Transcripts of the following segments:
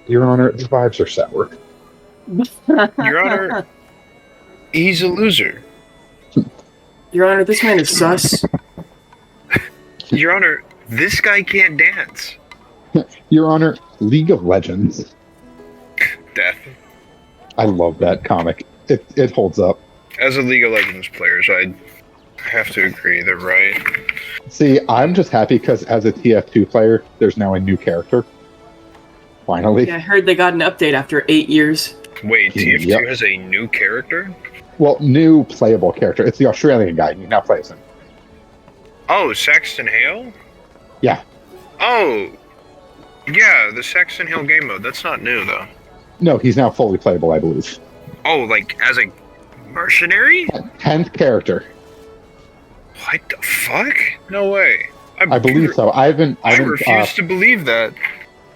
Your Honor, the vibes are sour. Your Honor, he's a loser. Your Honor, this man is sus. Your Honor, this guy can't dance. Your Honor, League of Legends. Death. I love that comic. It holds up. As a League of Legends player, I have to agree, they're right. See, I'm just happy because as a TF2 player, there's now a new character. Finally. Yeah, I heard they got an update after 8 years. Wait, TF2 has a new character? Well, new playable character. It's the Australian guy. You now play as him. Oh, Saxton Hale? Yeah. Oh, yeah, the Saxton Hale game mode. That's not new, though. No, he's now fully playable, I believe. Oh, like, as a mercenary? 10th character. What the fuck? No way. I believe so. I refuse to believe that.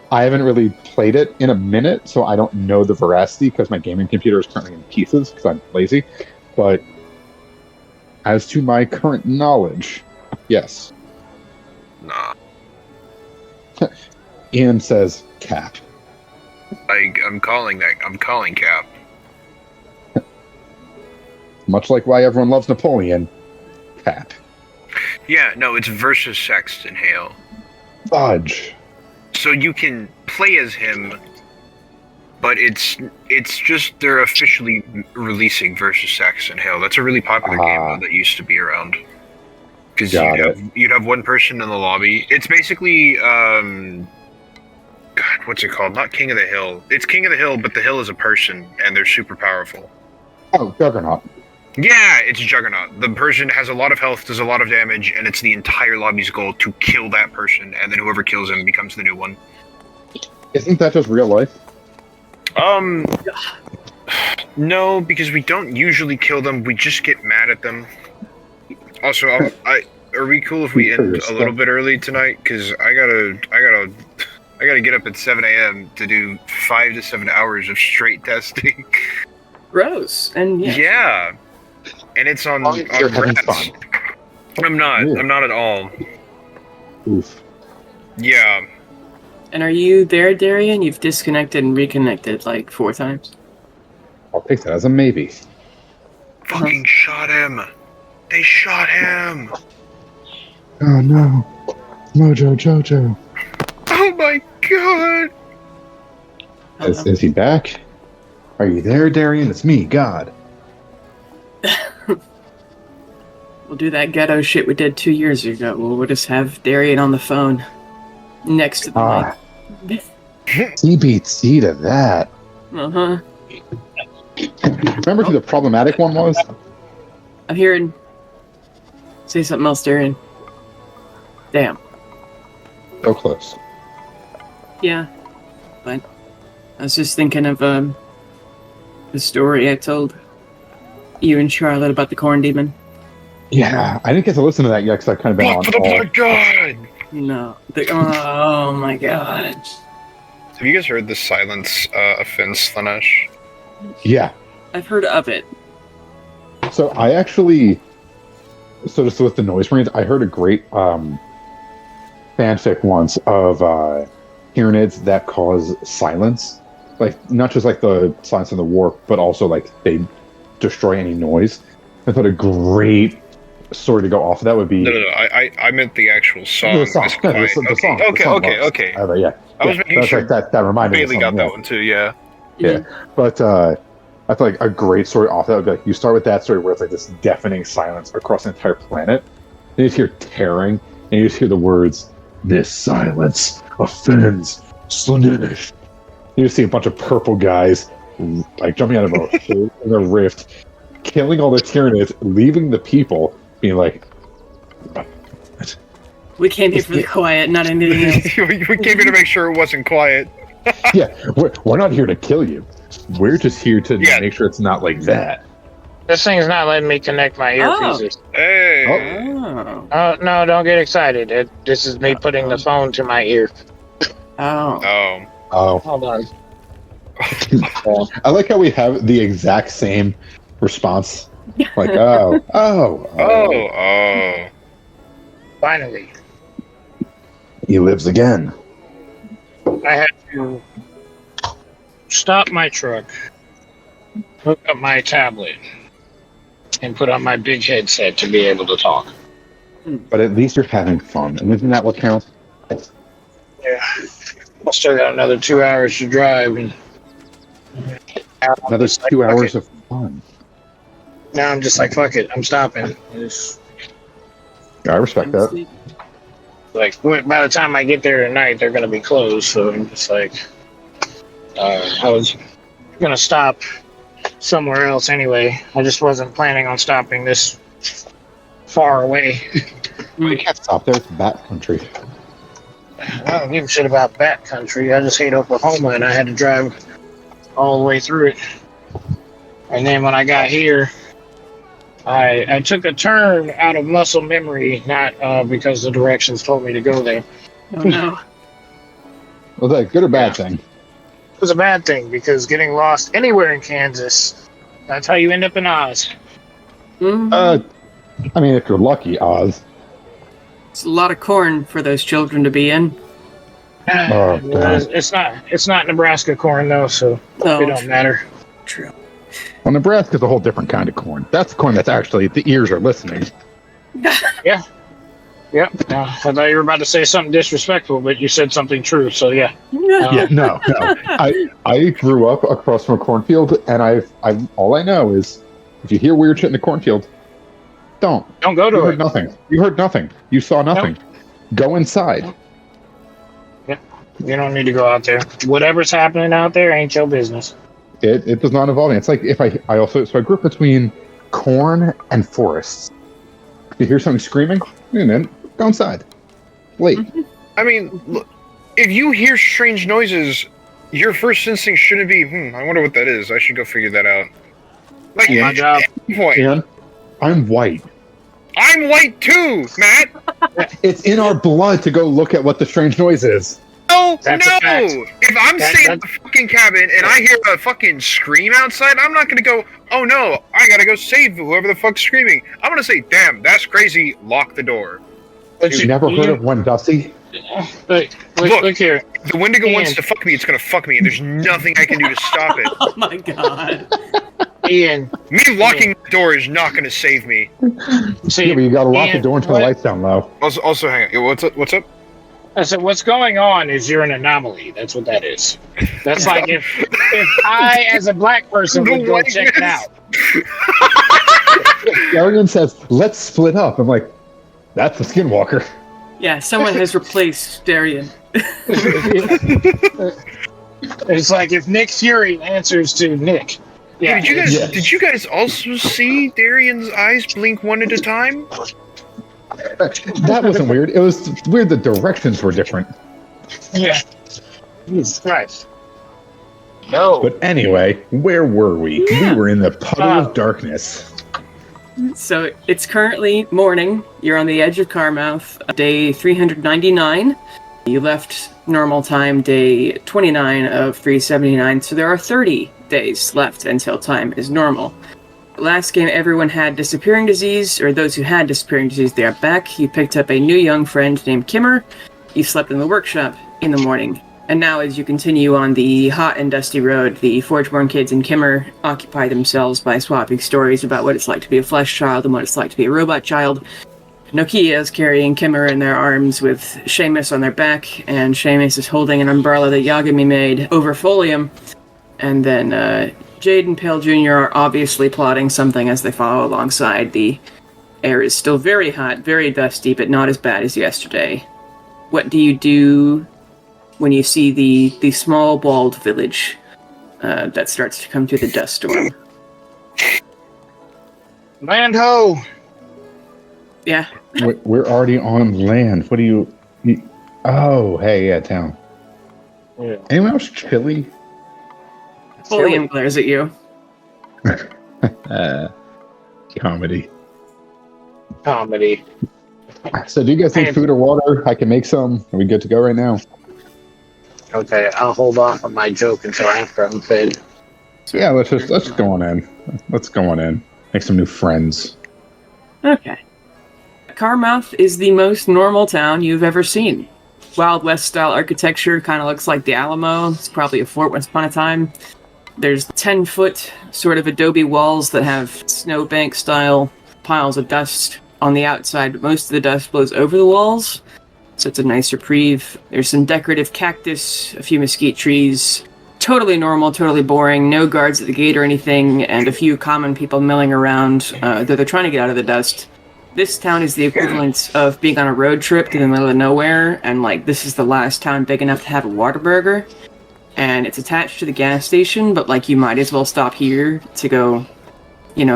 I haven't really played it in a minute, so I don't know the veracity because my gaming computer is currently in pieces because I'm lazy. But as to my current knowledge, yes. Nah. Ian says cap. I'm calling cap. Much like why everyone loves Napoleon, cap. Yeah, no, it's versus Saxton Hale. Fudge. So you can play as him, but it's just they're officially releasing versus Saxton Hale. That's a really popular game mode that used to be around. Because you'd have one person in the lobby. It's basically God, what's it called? Not King of the Hill. It's King of the Hill, but the hill is a person, and they're super powerful. Oh, Juggernaut. Yeah, it's Juggernaut. The person has a lot of health, does a lot of damage, and it's the entire lobby's goal to kill that person, and then whoever kills him becomes the new one. Isn't that just real life? No, because we don't usually kill them. We just get mad at them. Also, are we cool if we end a little bit early tonight? Because I gotta get up at 7 a.m. to do 5 to 7 hours of straight testing. Gross. And yeah. And it's on You're having fun. I'm not at all. Oof. Yeah. And are you there, Darian? You've disconnected and reconnected like 4 times. I'll take that as a maybe. Fucking shot him. They shot him. Oh no. Mojo Jojo. Oh my god. Is he back? Are you there, Darian? It's me, God. We'll do that ghetto shit we did 2 years ago. We'll just have Darian on the phone next to the mic. C beats C to that. Uh-huh. Remember who the problematic one was? I'm hearing... Say something else, Darian. Damn. So close. Yeah. But I was just thinking of the story I told you and Charlotte about the corn demon. Yeah, I didn't get to listen to that yet because I kind of been on. Oh my god! No. Oh my god. Have you guys heard the silence offense, Slanesh? Yeah. I've heard of it. So I actually, just with the Noise Marines, I heard a great fanfic once of Tyranids that cause silence. Like, not just like the silence in the warp, but also like they destroy any noise. I thought a great story to go off of that would be... No, I meant the actual song. The song. The song. Okay. Yeah. I was making sure that reminded me of Bailey got that one too, yeah. Yeah. But I thought like a great story off that would be like, you start with that story where it's like this deafening silence across the entire planet. And you just hear tearing, and you just hear the words, "This silence offends Slanesh." You just see a bunch of purple guys like jumping out of a hole in a rift, killing all the Tyranids, leaving the people being like, we came here for the quiet, not anything else. We came here to make sure it wasn't quiet. yeah, we're not here to kill you. We're just here to make sure it's not like that. This thing's not letting me connect my earpieces. Hey. Oh, no, don't get excited. This is me putting the phone to my ear. Oh. Hold on. I like how we have the exact same response. Like, oh. Finally. He lives again. I had to stop my truck, hook up my tablet, and put on my big headset to be able to talk. But at least you're having fun, and isn't that what counts? Yeah. I still got another 2 hours to drive, and Another 2 hours of fun. now I'm just like, fuck it, I'm stopping. Yeah, I respect that. Like, by the time I get there tonight, they're gonna be closed. So I'm just like, I was gonna stop somewhere else anyway. I just wasn't planning on stopping this far away. You can't stop there. It's bat country. I don't give a shit about bat country. I just hate Oklahoma, and I had to drive all the way through it. And then when I got here, I took a turn out of muscle memory, not because the directions told me to go there. Oh no. Was that a good or bad thing? It was a bad thing because getting lost anywhere in Kansas, that's how you end up in Oz. Mhm. I mean, if you're lucky, Oz. It's a lot of corn for those children to be in. Oh, God. It's not Nebraska corn though, so Oh, it don't matter. true. Well, Nebraska's a whole different kind of corn. That's corn that's actually, the ears are listening. Yep. I thought you were about to say something disrespectful, but you said something true. So yeah. Yeah, no. I grew up across from a cornfield, and all I know is if you hear weird shit in the cornfield, don't Don't go You to heard it. nothing. You heard nothing. You saw nothing. Go inside. You don't need to go out there. Whatever's happening out there ain't your business. It does not involve me. It's like if I grew up between corn and forests. If you hear something screaming, wait a minute, go inside. Wait. I mean, look, if you hear strange noises, your first instinct shouldn't be, I wonder what that is. I should go figure that out. Like, My job. at any point, And I'm white. I'm white too, Matt. It's in our blood to go look at what the strange noise is. No, That's a fact. If I'm staying at the fucking cabin and I hear a fucking scream outside, I'm not gonna go, oh no, I gotta go save whoever the fuck's screaming. I'm gonna say, damn, that's crazy, lock the door. But You never heard of Wendussie? Look here. If the Wendigo Ian. wants to fuck me, it's gonna fuck me, and there's nothing I can do to stop it. Oh my god. Ian. Me locking the door is not gonna save me. See, Yeah, but you gotta lock the Ian, door and turn the lights down low. Also, hang on. Yo, what's up? I said, what's going on is you're an anomaly. That's what that is. That's like if I, as a black person, would go check it out. Arian says, let's split up. I'm like, that's the skinwalker. Yeah, someone has replaced Darian. It's like if Nick Fury answers to Nick. Yeah. Did you guys also see Darian's eyes blink one at a time? That wasn't weird. It was weird the directions were different. Yeah. Jesus Christ. No. But anyway, where were we? Yeah. We were in the puddle of darkness. So it's currently morning. You're on the edge of Carmouth, day 399. You left normal time day 29 of 379, so there are 30 days left until time is normal. Last game, everyone had disappearing disease, or those who had disappearing disease, they are back. You picked up a new young friend named Kimmer. You slept in the workshop in the morning. And now, as you continue on the hot and dusty road, the Forgeborn kids and Kimmer occupy themselves by swapping stories about what it's like to be a flesh child and what it's like to be a robot child. Nokia is carrying Kimmer in their arms with Seamus on their back, and Seamus is holding an umbrella that Yagami made over Folium. And then Jade and Pale Jr. are obviously plotting something as they follow alongside. The air is still very hot, very dusty, but not as bad as yesterday. What do you do when you see the small walled village that starts to come through the dust storm? Land ho! Yeah. We're already on land. What do you oh, hey, yeah, town. Yeah. Anyone else chilly? Folium glares at you. Comedy. Comedy. So do you guys need food or water? I can make some. Are we good to go right now? Okay, I'll hold off on my joke until after I'm fed. So yeah, let's go on in. Let's go on in. Make some new friends. Okay. Carmouth is the most normal town you've ever seen. Wild West style architecture, kind of looks like the Alamo. It's probably a fort once upon a time. There's 10-foot sort of adobe walls that have snowbank style piles of dust on the outside, but most of the dust blows over the walls, so it's a nice reprieve. There's some decorative cactus, a few mesquite trees. Totally normal, totally boring, no guards at the gate or anything, and a few common people milling around, though they're trying to get out of the dust. This town is the equivalent of being on a road trip to the middle of nowhere, and this is the last town big enough to have a Whataburger, and it's attached to the gas station, but you might as well stop here to go,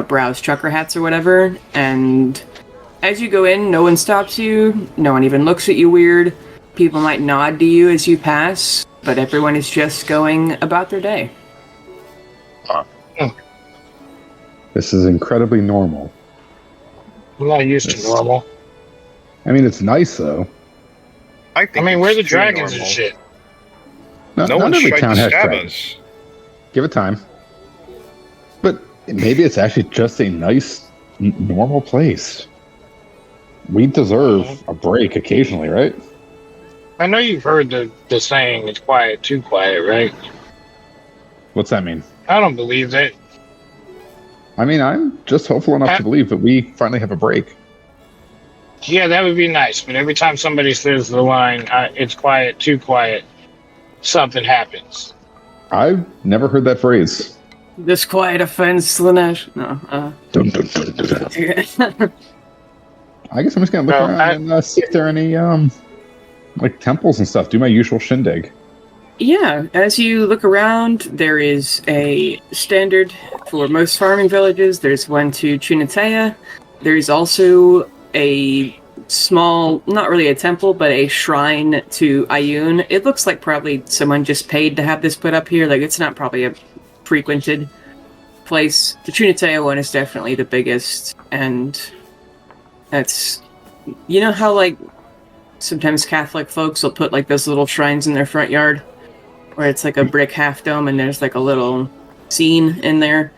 browse trucker hats or whatever, and as you go in, no one stops you, no one even looks at you weird. People might nod to you as you pass, but everyone is just going about their day. This is incredibly normal. I'm not used to normal. I mean, it's nice, though. I mean, where are the it's dragons normal. and shit? No not one's every tried town to has stab dragons. us. Give it time. But maybe it's actually just a nice, normal place. We deserve a break occasionally, right? I know you've heard the saying, it's quiet, too quiet, right? What's that mean? I don't believe that. I mean, I'm just hopeful enough to believe that we finally have a break. Yeah, that would be nice, but every time somebody says the line, it's quiet, too quiet, something happens. I've never heard that phrase. This quiet offense, Lanesh. No. Dun, dun, dun, dun, dun. I guess I'm just gonna look around and see if there are any temples and stuff. Do my usual shindig. Yeah, as you look around, there is a standard for most farming villages. There's one to Chunitea. There's also a small, not really a temple, but a shrine to Ayun. It looks like probably someone just paid to have this put up here. It's not probably a frequented place. The Chunitea one is definitely the biggest, and that's... You know how, sometimes Catholic folks will put, those little shrines in their front yard? Where it's a brick half dome and there's a little scene in there.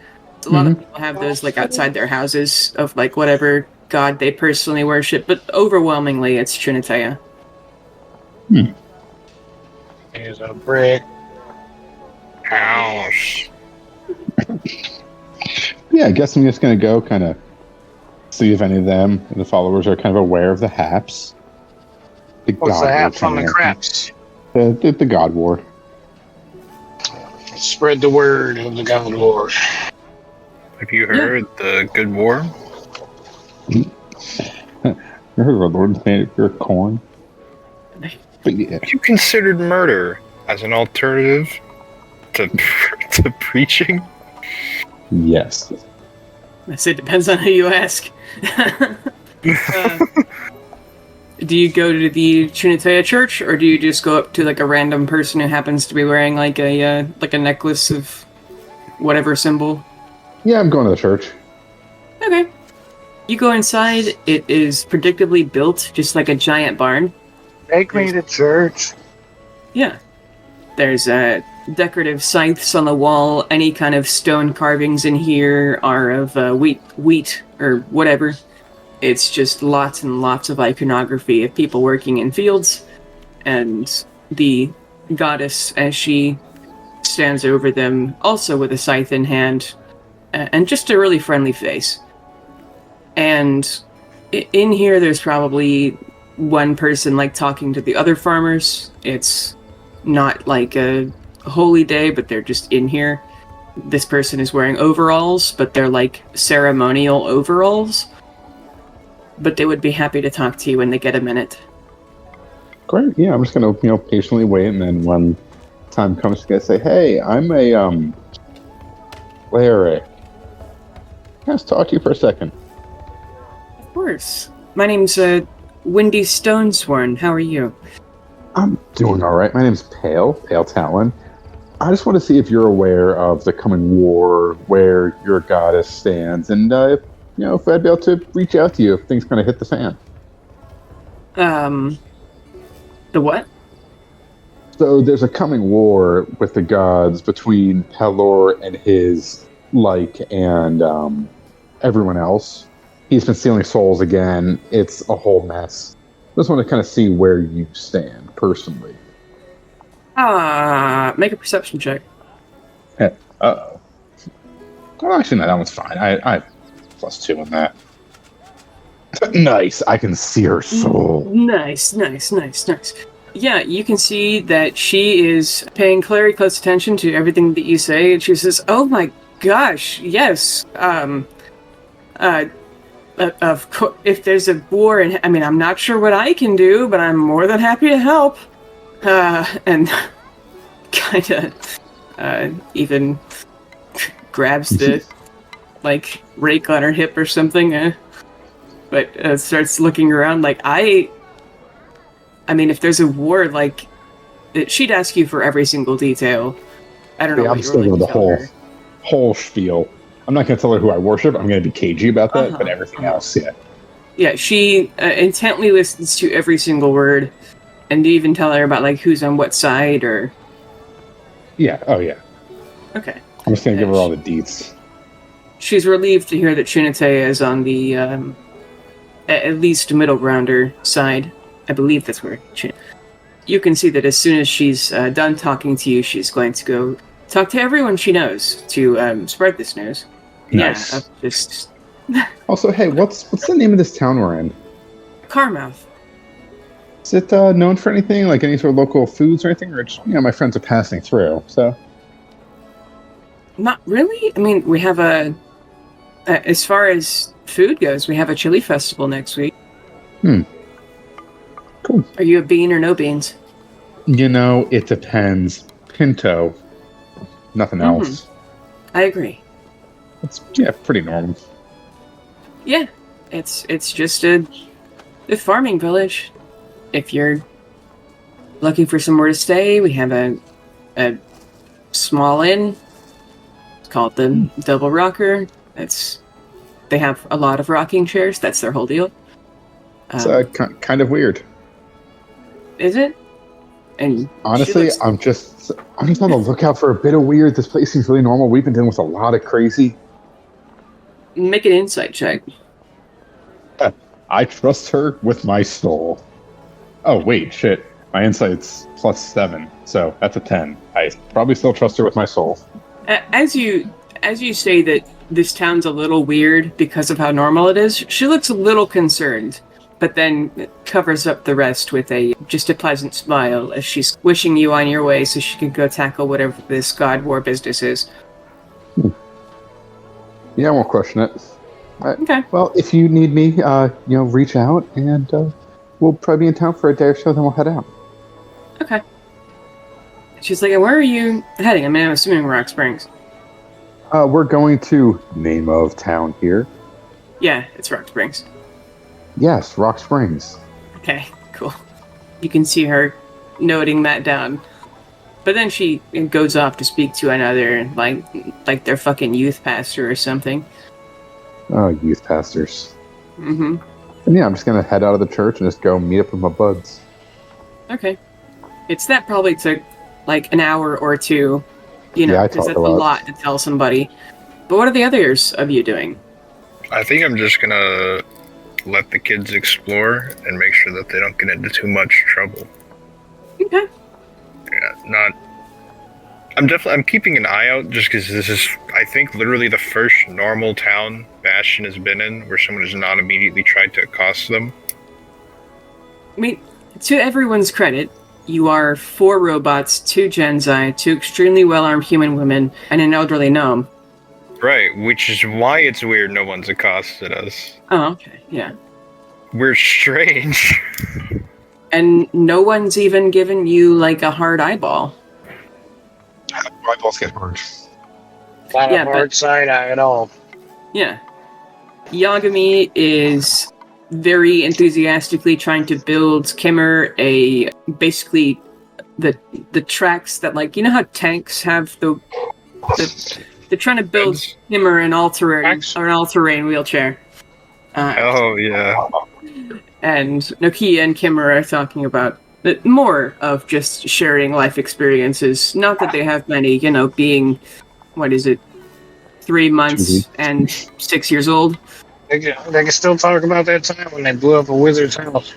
A lot of people have those outside their houses of whatever god they personally worship, but overwhelmingly it's Chunitea. There's a brick House. Yeah, I guess I'm just gonna go kind of see if any of them, the followers, are kind of aware of the haps. What's the haps on the craps? The God War. Spread the word of the God War. Have you heard the good war? You heard of our Lord and Savior corn? But yeah. You considered murder as an alternative to preaching? Yes. I say it depends on who you ask. Do you go to the Chunitea church, or do you just go up to a random person who happens to be wearing a necklace of whatever symbol? Yeah, I'm going to the church. Okay. You go inside. It is predictably built, just like a giant barn. Take me to church. Yeah. There's decorative scythes on the wall. Any kind of stone carvings in here are of wheat or whatever. It's just lots and lots of iconography of people working in fields, and the goddess as she stands over them, also with a scythe in hand, and just a really friendly face. And in here there's probably one person talking to the other farmers. It's not a holy day, but they're just in here. This person is wearing overalls, but they're ceremonial overalls. But they would be happy to talk to you when they get a minute. Great. Yeah, I'm just gonna patiently wait, and then when time comes, to say, "Hey, I'm a cleric. Can I just talk to you for a second?" Of course. My name's Wendy Stonesworn. How are you? I'm doing all right. My name's Pale Talon. I just want to see if you're aware of the coming war, where your goddess stands, and if I'd be able to reach out to you if things kind of hit the fan. The what? So there's a coming war with the gods between Pelor and his and everyone else. He's been stealing souls again. It's a whole mess. Just want to kind of see where you stand personally. Make a perception check. Uh-oh. Well, actually, no, that one's fine. I +2 on that. Nice. I can see her soul. Nice. Yeah, you can see that she is paying very close attention to everything that you say, and she says, "Oh my gosh, yes. Of course, if there's a war, and I mean, I'm not sure what I can do, but I'm more than happy to help." And kind of even grabs the rake on her hip or something, but starts looking around like I mean, if there's a war, she'd ask you for every single detail. I don't know. I'm still with the whole spiel. I'm not going to tell her who I worship. I'm going to be cagey about that, but everything else, yeah. Yeah, she intently listens to every single word, and even tell her about who's on what side or. Yeah. Oh yeah. Okay. I'm just going to give her all the deets. She's relieved to hear that Trinite is on the at least middle grounder side. I believe that's where you can see that as soon as she's done talking to you, she's going to go talk to everyone she knows to spread this news. Nice. Yeah, just... Also, hey, what's the name of this town we're in? Carmouth. Is it known for anything, like any sort of local foods or anything? Or just, my friends are passing through, so... Not really. I mean, we have as far as food goes, we have a chili festival next week. Cool. Are you a bean or no beans? It depends. Pinto. Nothing else. I agree. It's pretty normal. Yeah, it's just a farming village. If you're looking for somewhere to stay, we have a small inn. It's called the Double Rocker. They have a lot of rocking chairs. That's their whole deal. It's kind of weird. Is it? And honestly, I'm just on the lookout for a bit of weird. This place seems really normal. We've been dealing with a lot of crazy. Make an insight check. I trust her with my soul. Oh wait, shit. My insight's +7, so that's a 10. I probably still trust her with my soul. As you say that this town's a little weird because of how normal it is, she looks a little concerned, but then covers up the rest with just a pleasant smile as she's wishing you on your way so she can go tackle whatever this God War business is. Yeah, I won't question it. Okay. Well, if you need me, reach out, and we'll probably be in town for a day or so, then we'll head out. Okay. She's like, where are you heading? I mean, I'm assuming Rock Springs. We're going to name of town here. Yeah, it's Rock Springs. Yes, Rock Springs. Okay, cool. You can see her noting that down. But then she goes off to speak to another, like their fucking youth pastor or something. Oh, youth pastors. Mm-hmm. And yeah, I'm just gonna head out of the church and just go meet up with my buds. Okay. That probably took an hour or two, Yeah, I because talk that's a a lot. lot to tell somebody. But what are the others of you doing? I think I'm just gonna let the kids explore and make sure that they don't get into too much trouble. Okay. Yeah, I'm keeping an eye out just because this is, I think, literally the first normal town Bastion has been in where someone has not immediately tried to accost them. I mean, to everyone's credit, you are 4 robots, 2 Genzai, 2 extremely well-armed human women, and an elderly gnome. Right, which is why it's weird no one's accosted us. Oh, okay, yeah. We're strange. And no one's even given you, a hard eyeball. My balls get hard. Not Yeah, a hard side eye at all. Yeah. Yagami is very enthusiastically trying to build Kimmer basically the tracks that how tanks have they're trying to build Kimmer an all-terrain wheelchair. Oh yeah. And Nokia and Kimmer are talking about more of just sharing life experiences. Not that they have many, being 3 months and 6 years old. They can still talk about that time when they blew up a wizard's house.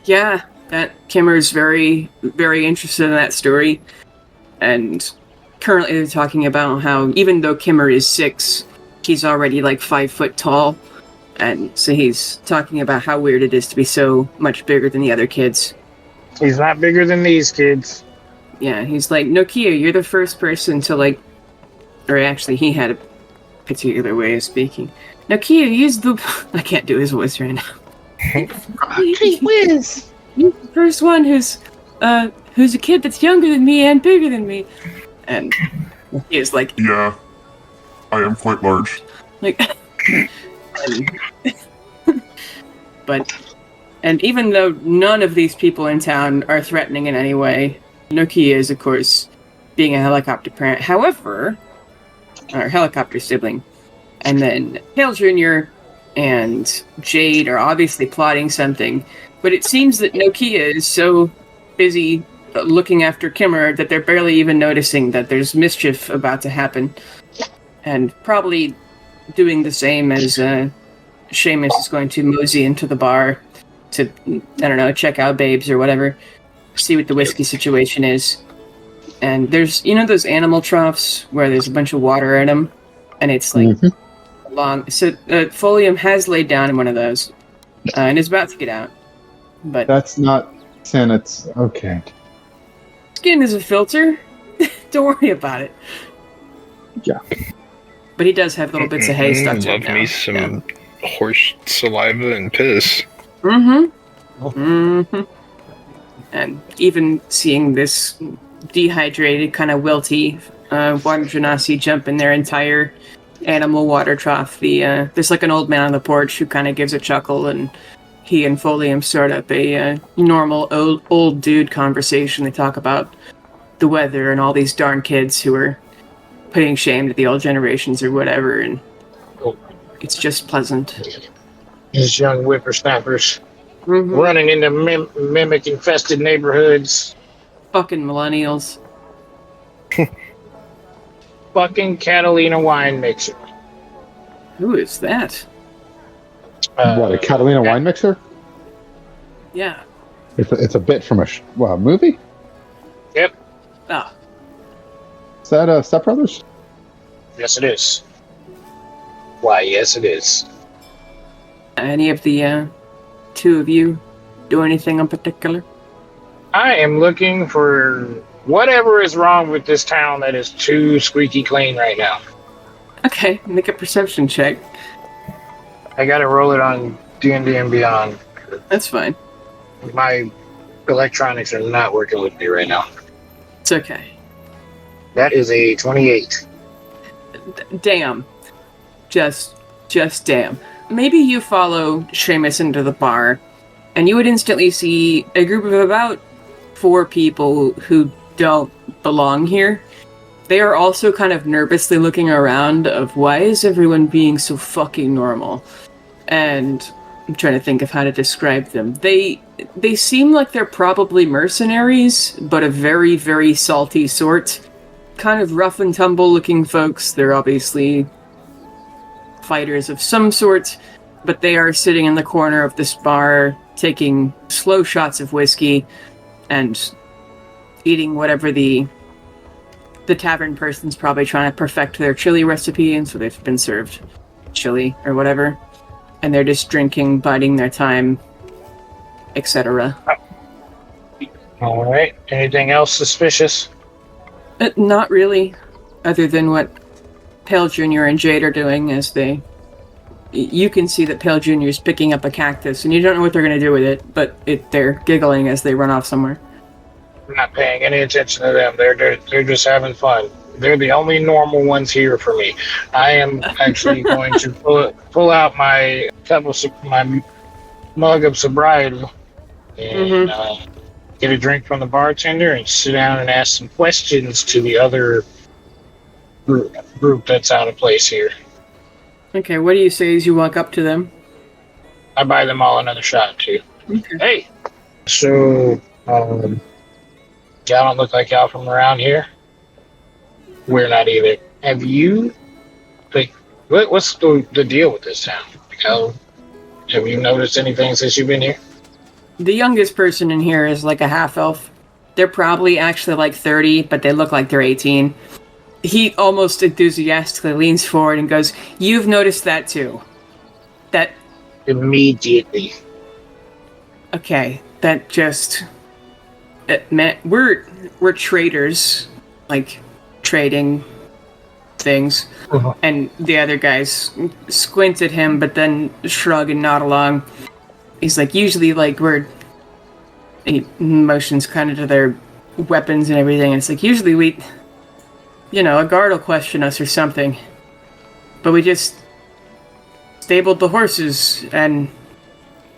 Yeah, that Kimmer's very, very interested in that story. And currently they're talking about how even though Kimmer is 6, he's already like 5 foot tall. And so he's talking about how weird it is to be so much bigger than the other kids. He's not bigger than these kids. Yeah, he's like, Nokia, you're the first person to like... Or actually, he had a particular way of speaking. Nokia, use the... I can't do his voice right now. Gee whiz! You're the first one who's a kid that's younger than me and bigger than me. And he is like... Yeah, I am quite large. Like... And even though none of these people in town are threatening in any way, Nokia is, of course, being a helicopter parent. However, or helicopter sibling. And then Hale Jr. and Jade are obviously plotting something, but it seems that Nokia is so busy looking after Kimmer that they're barely even noticing that there's mischief about to happen. And probably doing the same as Seamus is going to mosey into the bar to, I don't know, check out babes or whatever, see what the whiskey situation is. And there's, you know, those animal troughs where there's a bunch of water in them, and it's like long. So Folium has laid down in one of those and is about to get out. But That's not Santa's. Okay. skin is a filter. Don't worry about it. Yeah. But he does have little bits of hay stuck to him Love now. me some horse saliva and piss. And even seeing this dehydrated, kind of wilty water genasi jump in their entire animal water trough, there's like an old man on the porch who kind of gives a chuckle, and he and Folium start up a normal old dude conversation. They talk about the weather and all these darn kids who are putting shame to the old generations or whatever, and it's just pleasant. These young whippersnappers running into mimic-infested neighborhoods. Fucking millennials. Fucking Catalina wine mixer. Who is that? What, a Catalina wine mixer? Yeah. It's a bit from a movie? Yep. Oh, Is that Step Brothers? Yes, it is. Why, yes, it is. any of the two of you do anything in particular? I am looking for whatever is wrong with this town that is too squeaky clean right now. Okay, make a perception check. I gotta roll it on D&D and Beyond. That's fine. My electronics are not working with me right now. It's okay. That is a 28. Damn. Just damn. Maybe you follow Seamus into the bar, and you would instantly see a group of about 4 people who don't belong here. They are also kind of nervously looking around of why is everyone being so fucking normal? And I'm trying to think of how to describe them. They seem like they're probably mercenaries, but a very, very salty sort. Kind of rough and tumble looking folks. They're obviously fighters of some sort, but they are sitting in the corner of this bar, taking slow shots of whiskey and eating whatever the tavern person's probably trying to perfect their chili recipe, and so they've been served chili or whatever. And they're just drinking, biding their time, etc. Alright. Anything else suspicious? Not really, other than what Pale Jr. and Jade are doing as they... You can see that Pale Jr. is picking up a cactus, and you don't know what they're going to do with it, but they're giggling as they run off somewhere. I'm not paying any attention to them. They're just having fun. They're the only normal ones here for me. I am actually going to pull out my my mug of sobriety and get a drink from the bartender and sit down and ask some questions to the other group that's out of place here. Okay, what do you say as you walk up to them? I buy them all another shot too. Okay. Hey, so y'all don't look like y'all from around here. We're not either. Have you, like, what's the deal with this town? Have you noticed anything since you've been here? The youngest person in here is like a half-elf. They're probably actually like 30, but they look like they're 18. He almost enthusiastically leans forward and goes, "You've noticed that too. That Immediately. okay? That just man, we're traders, like trading things." Uh-huh. And the other guys squint at him, but then shrug and nod along. He's like, usually, like, he motions kind of to their weapons and everything. And it's like, usually a guard will question us or something. But we just stabled the horses and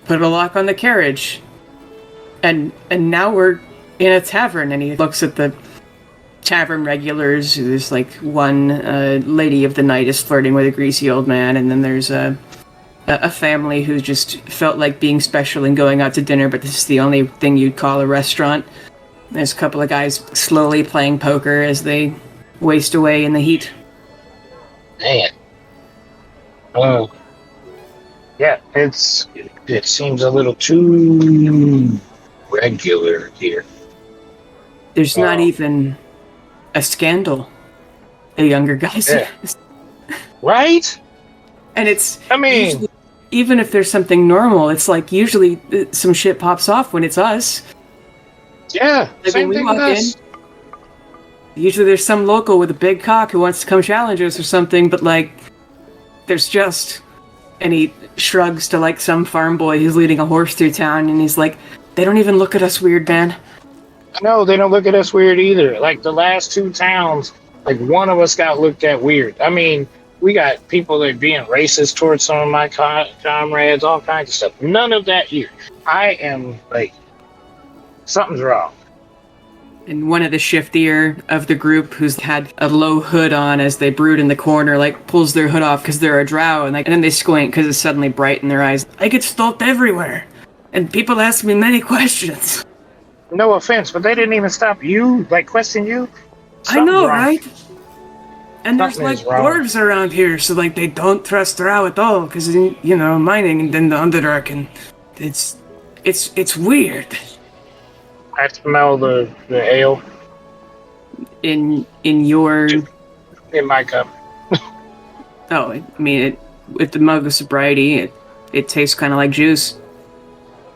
put a lock on the carriage. And now we're in a tavern. And he looks at the tavern regulars. There's like one lady of the night is flirting with a greasy old man. And then there's a family who just felt like being special and going out to dinner, but this is the only thing you'd call a restaurant. There's a couple of guys slowly playing poker as they waste away in the heat. Man. Yeah, it seems a little too regular here. There's not even a scandal, the younger guy says. Right? And it's... I mean... usually, even if there's something normal, it's like usually some shit pops off when it's us. Yeah, Like same when we thing walk with us. Usually there's some local with a big cock who wants to come challenge us or something, but like, there's just... And he shrugs to like some farm boy who's leading a horse through town, and he's like, they don't even look at us weird, man. No, they don't look at us weird either. Like the last two towns, like one of us got looked at weird. I mean, we got people that are being racist towards some of my comrades, all kinds of stuff. None of that here. I am like, something's wrong. And one of the shiftier of the group, who's had a low hood on as they brood in the corner, like pulls their hood off because they're a drow, and then they squint because it's suddenly bright in their eyes. I get stalked everywhere, and people ask me many questions. No offense, but they didn't even stop you, like question you. I know, wrong. right? And there's like Something is wrong. dwarves around here, so like they don't trust drow at all, because mining and then the Underdark, and it's weird. I smell the ale In your in my cup. with the mug of sobriety, it tastes kind of like juice.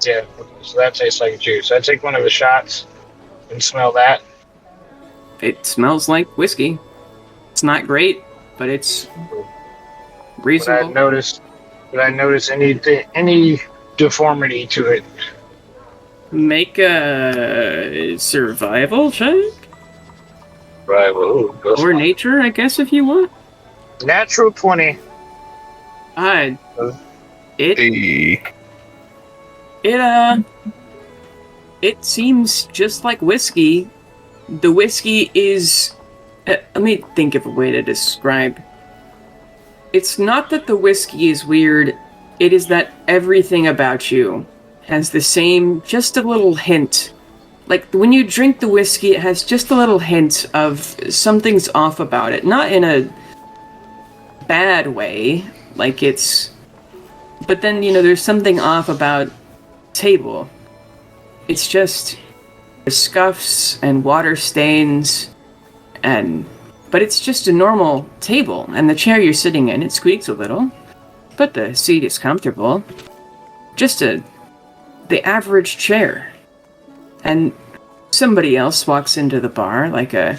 Yeah, so that tastes like juice. I take one of the shots and smell that. It smells like whiskey. It's not great, but it's Did reasonable. I notice any deformity to it? Make a survival check Right, well, or nature, I guess, if you want. natural 20. It Hey. it seems just like whiskey. The whiskey is... let me think of a way to describe. It's not that the whiskey is weird, it is that everything about you has the same, just a little hint. Like, when you drink the whiskey, it has just a little hint of something's off about it. Not in a bad way, like it's... But then, there's something off about table. It's just scuffs and water stains, but it's just a normal table, and the chair you're sitting in, it squeaks a little, but the seat is comfortable. Just the average chair. And somebody else walks into the bar, like a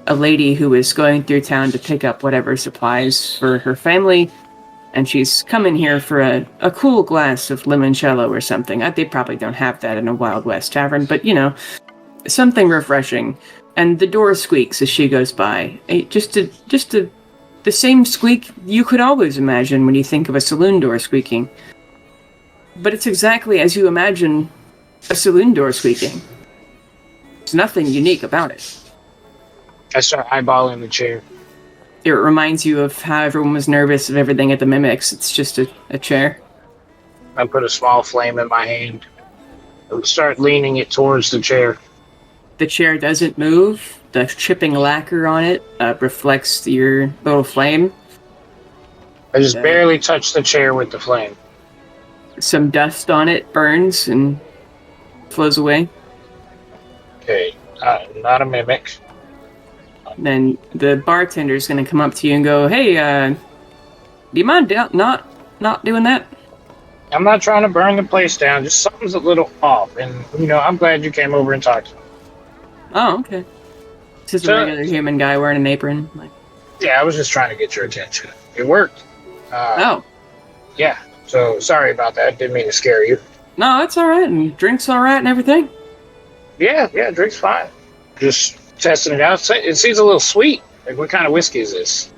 lady who is going through town to pick up whatever supplies for her family, and she's come in here for a cool glass of limoncello or something. They probably don't have that in a Wild West tavern, but something refreshing. And the door squeaks as she goes by. The same squeak you could always imagine when you think of a saloon door squeaking. But it's exactly as you imagine a saloon door squeaking. There's nothing unique about it. I start eyeballing the chair. It reminds you of how everyone was nervous of everything at the Mimics. It's just a chair. I put a small flame in my hand. I start leaning it towards the chair. The chair doesn't move. The chipping lacquer on it reflects your little flame. I just Yeah. barely touch the chair with the flame. Some dust on it burns, and flows away. Okay, not a mimic. And then the bartender's going to come up to you and go, "Hey, do you mind not doing that?" I'm not trying to burn the place down. Just something's a little off, and I'm glad you came over and talked to me. Oh, okay. It's just a So- regular human guy wearing an apron. Like, Yeah, I was just trying to get your attention. It worked. oh, Yeah. So sorry about that. Didn't mean to scare you. no, it's all right, and drink's all right and everything. Yeah, drink's fine. Just testing it out. It seems a little sweet. Like, what kind of whiskey is this?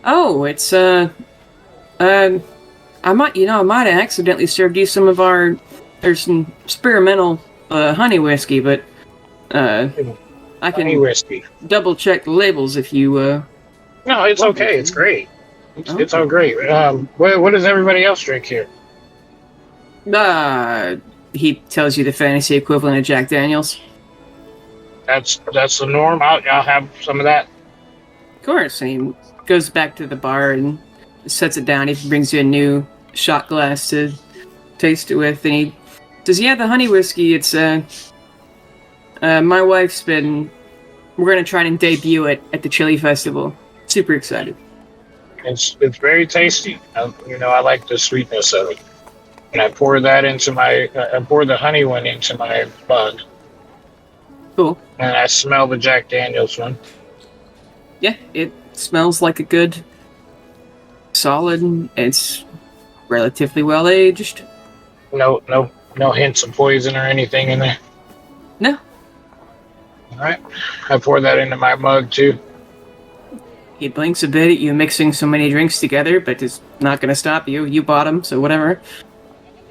Oh, it's I might have accidentally served you some of there's some experimental honey whiskey, but I Honey can whiskey. double check the labels if you No, it's okay. It's great. It's all great. What does everybody else drink here? he tells you the fantasy equivalent of Jack Daniels. That's the norm. I'll have some of that. Of course, and he goes back to the bar and sets it down. He brings you a new shot glass to taste it with, and he says, "Yeah, the honey whiskey. It's my wife's been. We're gonna try and debut it at the Chili Festival. Super excited." It's very tasty. I like the sweetness of it. And I pour that into I pour the honey one into my mug. Cool. And I smell the Jack Daniels one. Yeah, it smells like a good, solid. It's relatively well aged. No hints of poison or anything in there. No. All right. I pour that into my mug too. He blinks a bit at you mixing so many drinks together, but it's not going to stop you. You bought them, so whatever.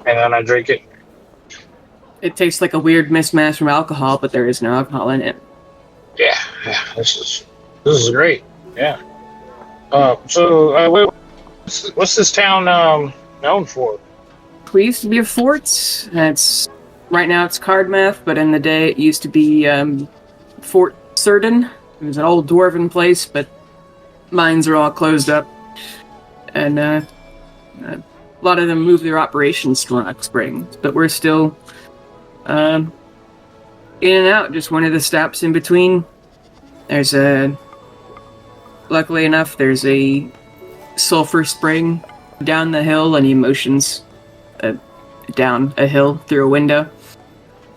And then I drink it. It tastes like a weird mismatch from alcohol, but there is no alcohol in it. Yeah. This is great. Yeah. So what's this town known for? We used to be a fort. Right now it's Cardmath, but in the day it used to be Fort Certain. It was an old dwarven place, but mines are all closed up. And a lot of them moved their operations to Rock Springs, but we're still in and out, just one of the stops in between. Luckily enough, there's a sulfur spring down the hill, and he motions down a hill through a window.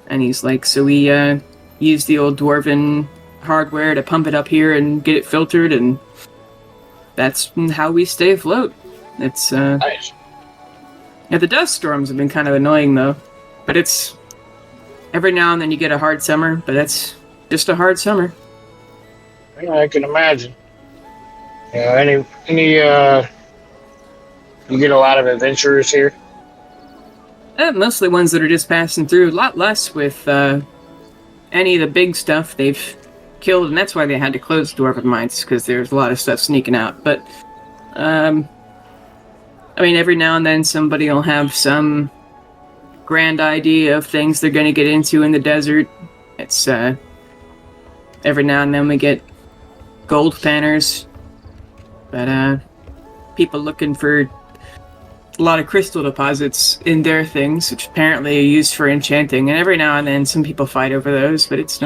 And he's like, "So we use the old dwarven hardware to pump it up here and get it filtered, and that's how we stay afloat." It's Nice. yeah, the dust storms have been kind of annoying though, but it's every now and then you get a hard summer, but that's just a hard summer. Yeah, I can imagine. Any you get a lot of adventurers here. Mostly ones that are just passing through. A lot less with any of the big stuff they've killed, and that's why they had to close dwarven mines, because there's a lot of stuff sneaking out. But every now and then somebody will have some grand idea of things they're going to get into in the desert. It's every now and then we get gold panners, but people looking for a lot of crystal deposits in their things, which apparently are used for enchanting, and every now and then some people fight over those, but it's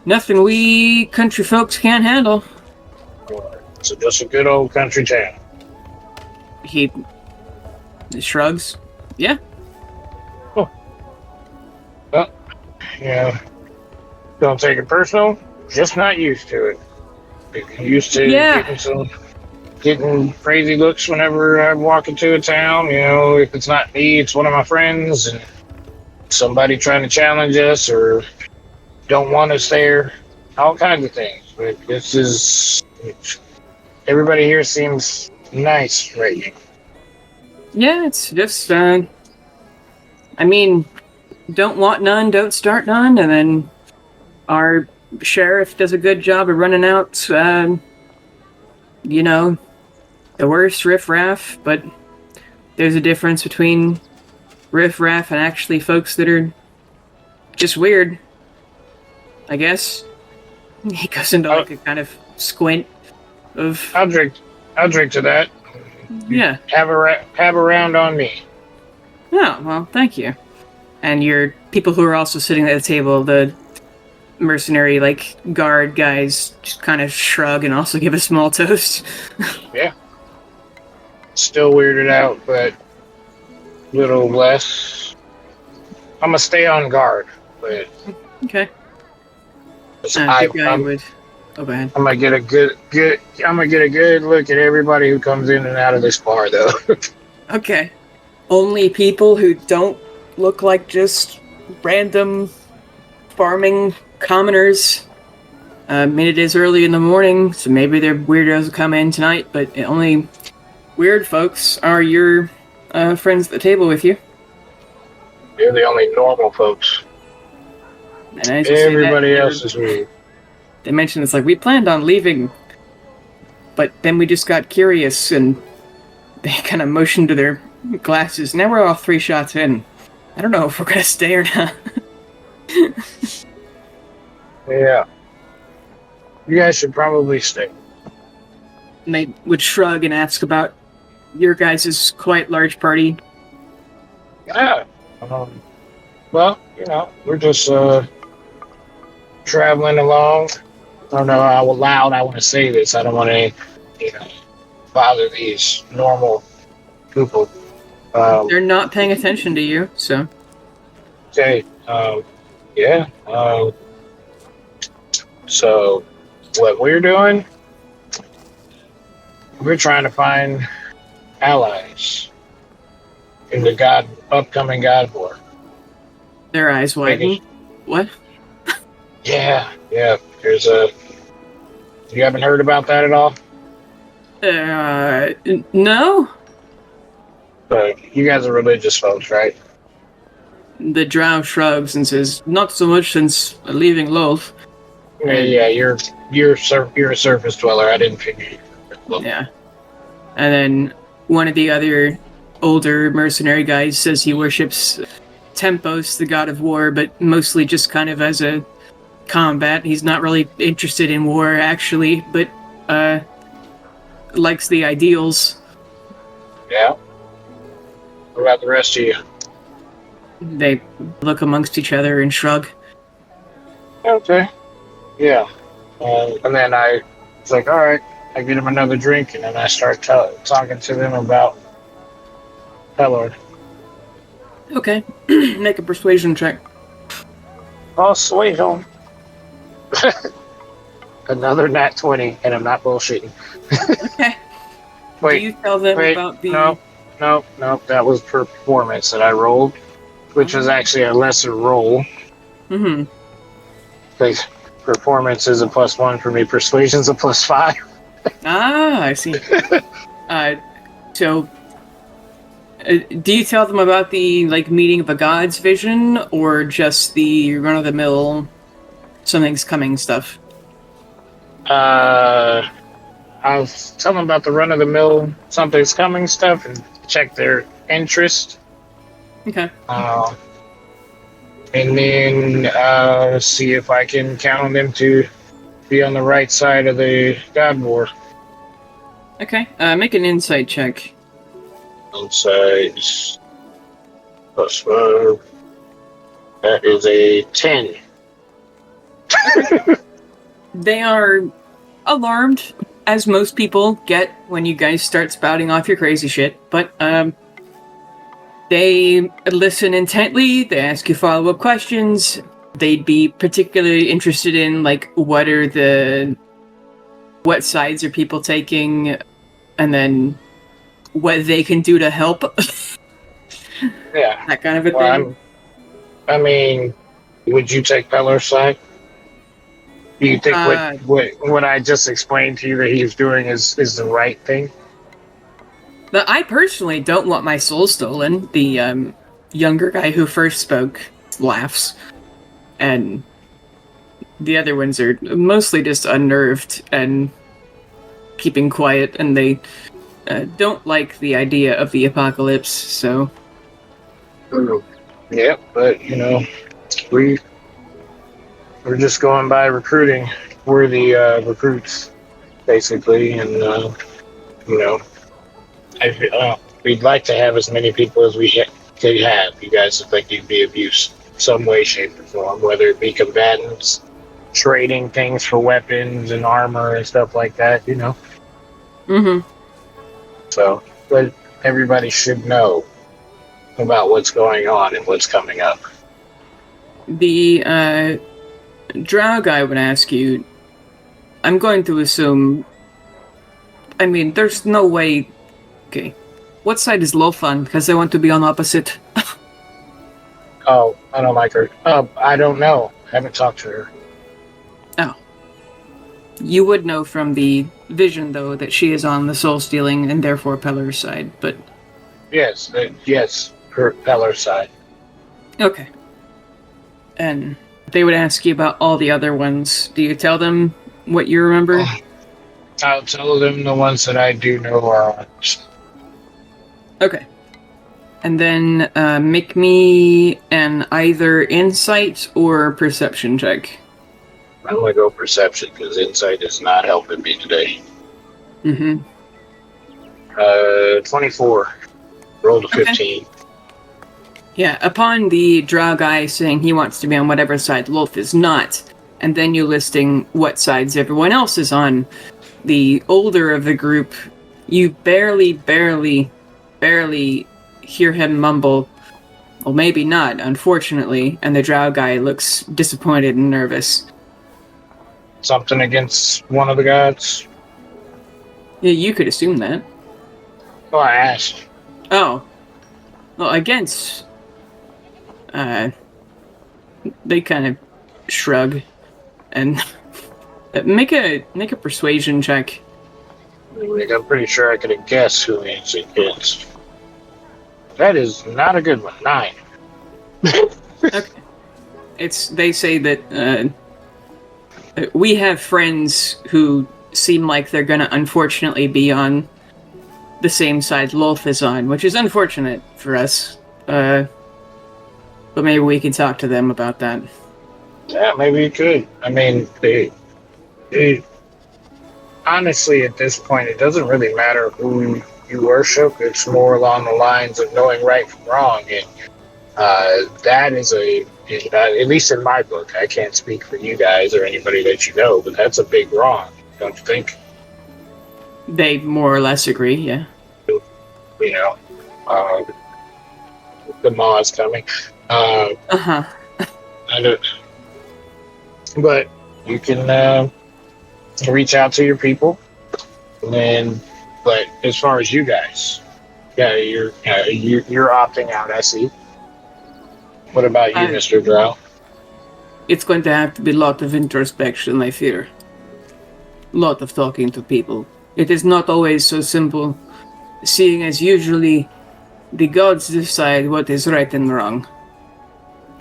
nothing we country folks can't handle. So just a good old country town. He shrugs. Yeah. Don't take it personal. Just not used to it. Used to getting crazy looks whenever I walk into a town. If it's not me, it's one of my friends, and somebody trying to challenge us or don't want us there. All kinds of things. But everybody here seems nice right now. Yeah, it's just, don't want none, don't start none, and then our sheriff does a good job of running out, the worst riffraff, but there's a difference between riffraff and actually folks that are just weird, I guess. He goes into like a kind of squint of... I'll drink to that. Yeah. Have a round on me. Oh, well, thank you. And your people who are also sitting at the table, the mercenary, like, guard guys, just kind of shrug and also give a small toast. Yeah. Still weirded out, but a little less. I'm gonna stay on guard, but Okay. I'm would... Oh, go ahead. gonna get a good. I'm gonna get a good look at everybody who comes in and out of this bar, though. Okay. Only people who don't look like just random farming commoners. I mean, it is early in the morning, so maybe they're weirdos who come in tonight, but only weird folks are your friends at the table with you. You're the only normal folks. And as you say Everybody that, else is weird. they mentioned it's like, we planned on leaving, but then we just got curious, and they kind of motioned to their glasses. Now we're all 3 shots in. I don't know if we're gonna stay or not. Yeah. You guys should probably stay. And they would shrug and ask about your guys' quite large party. Yeah. Well, we're just traveling along. I don't know how loud I want to say this. I don't want to, bother these normal people. They're not paying attention to you, so... Okay. Yeah. So, what we're doing, we're trying to find allies in the upcoming God War. Their eyes widen. What? Yeah. There's you haven't heard about that at all? No? But you guys are religious folks, right? The drow shrugs and says, not so much since leaving Lolth. Yeah, you're a surface dweller. I didn't figure. Well, Yeah. And then one of the other older mercenary guys says he worships Tempos, the god of war, but mostly just kind of as a combat. He's not really interested in war, actually, but likes the ideals. Yeah. What about the rest of you? They look amongst each other and shrug. Okay. Yeah. And then it's like, all right, I get him another drink, and then I start talking to them about Pelor. Okay. Make a persuasion check. Oh, sweet home. Another nat 20, and I'm not bullshitting. Okay. Wait, Do you tell them about the... No. That was performance that I rolled, which was actually a lesser roll. Mm-hmm. Because performance is a +1 for me. Persuasion's a +5. Ah, I see. So, do you tell them about the, meeting of the gods vision, or just the run-of-the-mill something's coming stuff? I'll tell them about the run-of-the-mill something's coming stuff and check their interest. Okay. And then see if I can count on them to be on the right side of the God War. Okay. Make an insight check. Insight +5. That is a 10. They are alarmed, as most people get when you guys start spouting off your crazy shit, but they listen intently, they ask you follow-up questions, they'd be particularly interested in, what sides are people taking, and then what they can do to help. Yeah. That kind of a thing. I mean, would you take Pelor's side? Do you think what I just explained to you that he's doing is the right thing? But I personally don't want my soul stolen. The younger guy who first spoke laughs. And the other ones are mostly just unnerved and keeping quiet, and they don't like the idea of the apocalypse, so... Yeah, but, we're just going by recruiting. We're the recruits, basically, and, we'd like to have as many people as we they have. You guys look like you'd be abused some way, shape, or form, whether it be combatants, trading things for weapons and armor and stuff like that, you know. Mm-hmm. So, but everybody should know about what's going on and what's coming up. The drow guy would ask you, I'm going to assume, I mean, there's no way, okay, what side is Lof on? Because I want to be on opposite. Oh, I don't like her. I don't know. I haven't talked to her. Oh. You would know from the vision, though, that she is on the soul-stealing and therefore Peller's side, but... Yes, her Peller's side. Okay. And they would ask you about all the other ones. Do you tell them what you remember? I'll tell them the ones that I do know are on. Okay. And then make me an either insight or perception check. I'm going to go perception because insight is not helping me today. Mm-hmm. 24. Rolled a 15. Okay. Yeah, upon the drow guy saying he wants to be on whatever side Lolth is not, and then you listing what sides everyone else is on, the older of the group, you barely hear him mumble, well, maybe not, unfortunately, and the drow guy looks disappointed and nervous. Something against one of the gods? Yeah, you could assume that. Oh, I asked. Oh. Well, against... they kind of shrug and make a persuasion check. I'm pretty sure I could have guessed who he's against. That is not a good one. 9. Okay. They say that we have friends who seem like they're gonna unfortunately be on the same side Lolth is on, which is unfortunate for us. But maybe we can talk to them about that. Yeah, maybe you could. I mean, they honestly, at this point, it doesn't really matter who you worship. It's more along the lines of knowing right from wrong. And that is at least in my book, I can't speak for you guys or anybody that you know, but that's a big wrong, don't you think? They more or less agree, yeah. You know, the Maw's coming. Uh-huh. I don't, but you can reach out to your people, and then. But as far as you guys, yeah, you're opting out. I see. What about you, Mr. Drow? It's going to have to be a lot of introspection, I fear. A lot of talking to people. It is not always so simple, seeing as usually the gods decide what is right and wrong.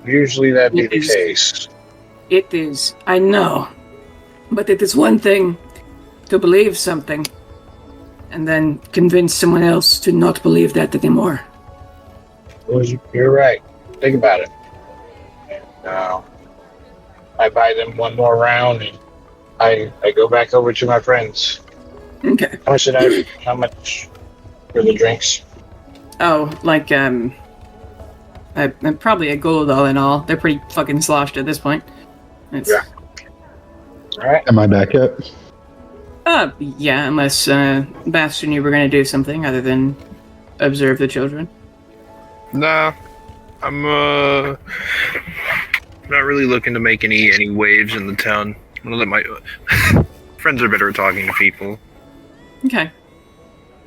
Usually that'd be the case. It is, I know. But it is one thing to believe something, and then convince someone else to not believe that anymore. Well, you're right. Think about it. And, I buy them one more round, and I go back over to my friends. Okay. How much for the drinks? Oh, like, probably a gold all in all. They're pretty fucking sloshed at this point. Yeah. Alright. Am I back yet? Yeah, unless, Bastion, you were gonna do something other than observe the children. Nah, I'm, not really looking to make any waves in the town. I'm gonna let my friends are better at talking to people. Okay.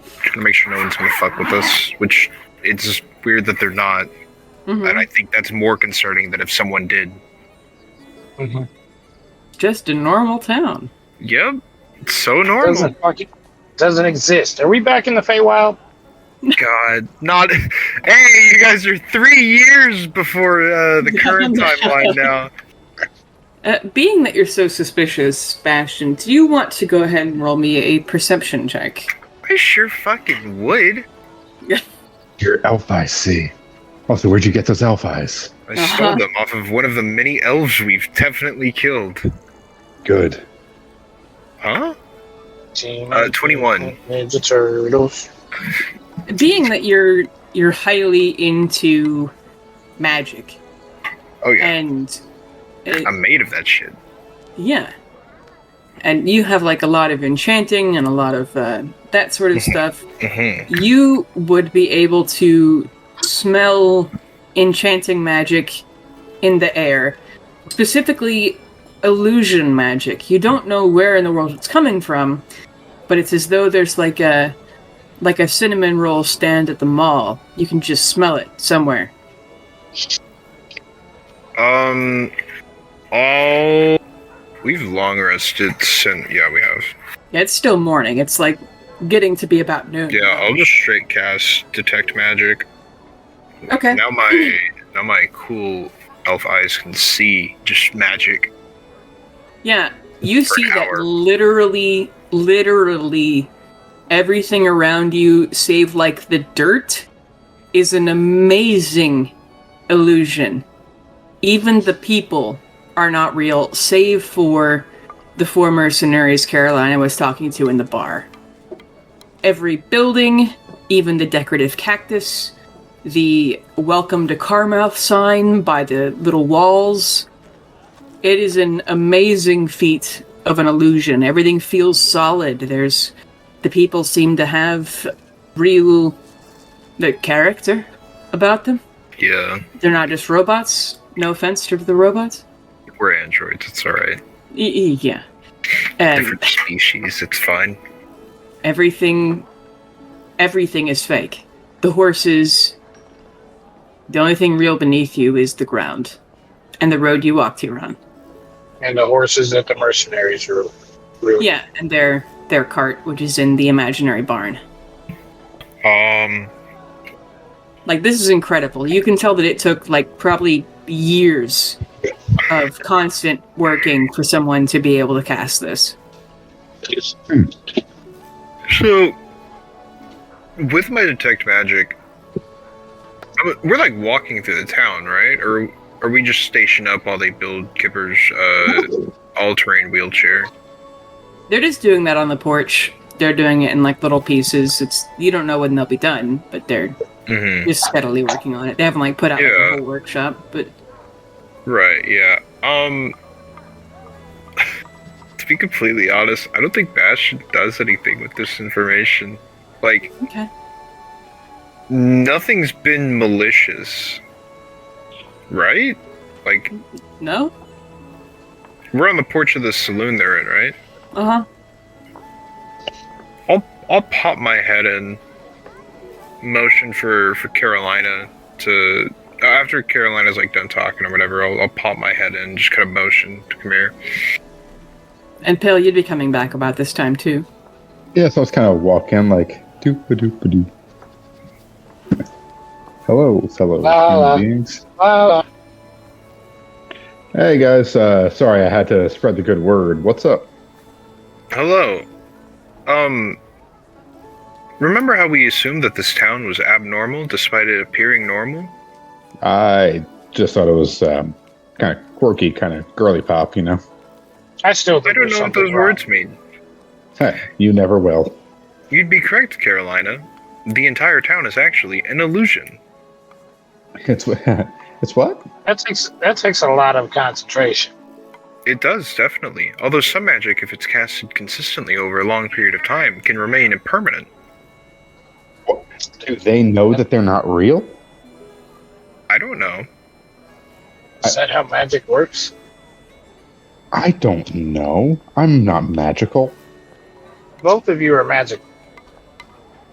Just gonna make sure no one's gonna fuck with us, which it's weird that they're not. Mm-hmm. And I think that's more concerning than if someone did. Mm-hmm. Just a normal town. Yep. It's so normal. Doesn't exist. Are we back in the Feywild? God, not. Hey, you guys are 3 years before the current timeline now. Being that you're so suspicious, Bastion, do you want to go ahead and roll me a perception check? I sure fucking would. Your elf eyes, see. Also, where'd you get those elf eyes? I stole them off of one of the many elves we've definitely killed. Good. Huh? 21. Ninja Turtles. Being that you're you're highly into magic, Oh yeah, and I'm made of that shit. yeah, and you have like a lot of enchanting and a lot of that sort of stuff. Mm-hmm. You would be able to smell enchanting magic in the air, specifically illusion magic. You don't know where in the world it's coming from, but it's as though there's like a cinnamon roll stand at the mall. You can just smell it somewhere. All we've long rested since. Yeah, we have. Yeah, it's still morning. It's like getting to be about noon. Yeah, I'll just straight cast detect magic. Okay. Now my cool elf eyes can see just magic. Yeah, you For see an that hour. literally everything around you, save like the dirt, is an amazing illusion. Even the people are not real, save for the four mercenaries Carolina was talking to in the bar. Every building, even the decorative cactus, the welcome to Carmouth sign by the little walls. It is an amazing feat of an illusion. Everything feels solid. The people seem to have real character about them. Yeah, They're not just robots. No offense to the robots. we're androids. It's all right. Yeah. And Different species. It's fine. everything is fake. The horses. The only thing real beneath you is the ground, and the road you walk to on. And the horses that the mercenaries are really. Yeah, and their cart, which is in the imaginary barn. Like, this is incredible. You can tell that it took, like, probably years of constant working for someone to be able to cast this. So, with my detect magic, we're like walking through the town, right? Or are we just stationed up while they build Kipper's all-terrain wheelchair? They're just doing that on the porch. They're doing it in, like, little pieces. You don't know when they'll be done, but they're Mm-hmm. just steadily working on it. They haven't, like, put out like, Yeah. a whole workshop, but... Right, yeah. To be completely honest, I don't think Bash does anything with this information. Like, Okay. nothing's been malicious. Right? Like, No? we're on the porch of the saloon they're in, right? Uh-huh. I'll pop my head in, motion for Carolina to... After Carolina's, like, done talking or whatever, I'll pop my head in, just kind of motion to come here. And Pale, you'd be coming back about this time, too. Yeah, so I was kind of walking like doop-a-doop-a-doo. Hello, fellow human beings. Hey guys, sorry I had to spread the good word. What's up? Hello. Remember how we assumed that this town was abnormal despite it appearing normal? I just thought it was kind of quirky, kind of girly pop, you know? I still I think don't there's know what something those wrong. words mean. Hey, you never will. You'd be correct, Carolina. The entire town is actually an illusion. It's what? That takes a lot of concentration. It does, definitely. Although some magic, if it's casted consistently over a long period of time, can remain impermanent. Do they know that they're not real? I don't know. Is that how magic works? I don't know. I'm not magical. Both of you are magic.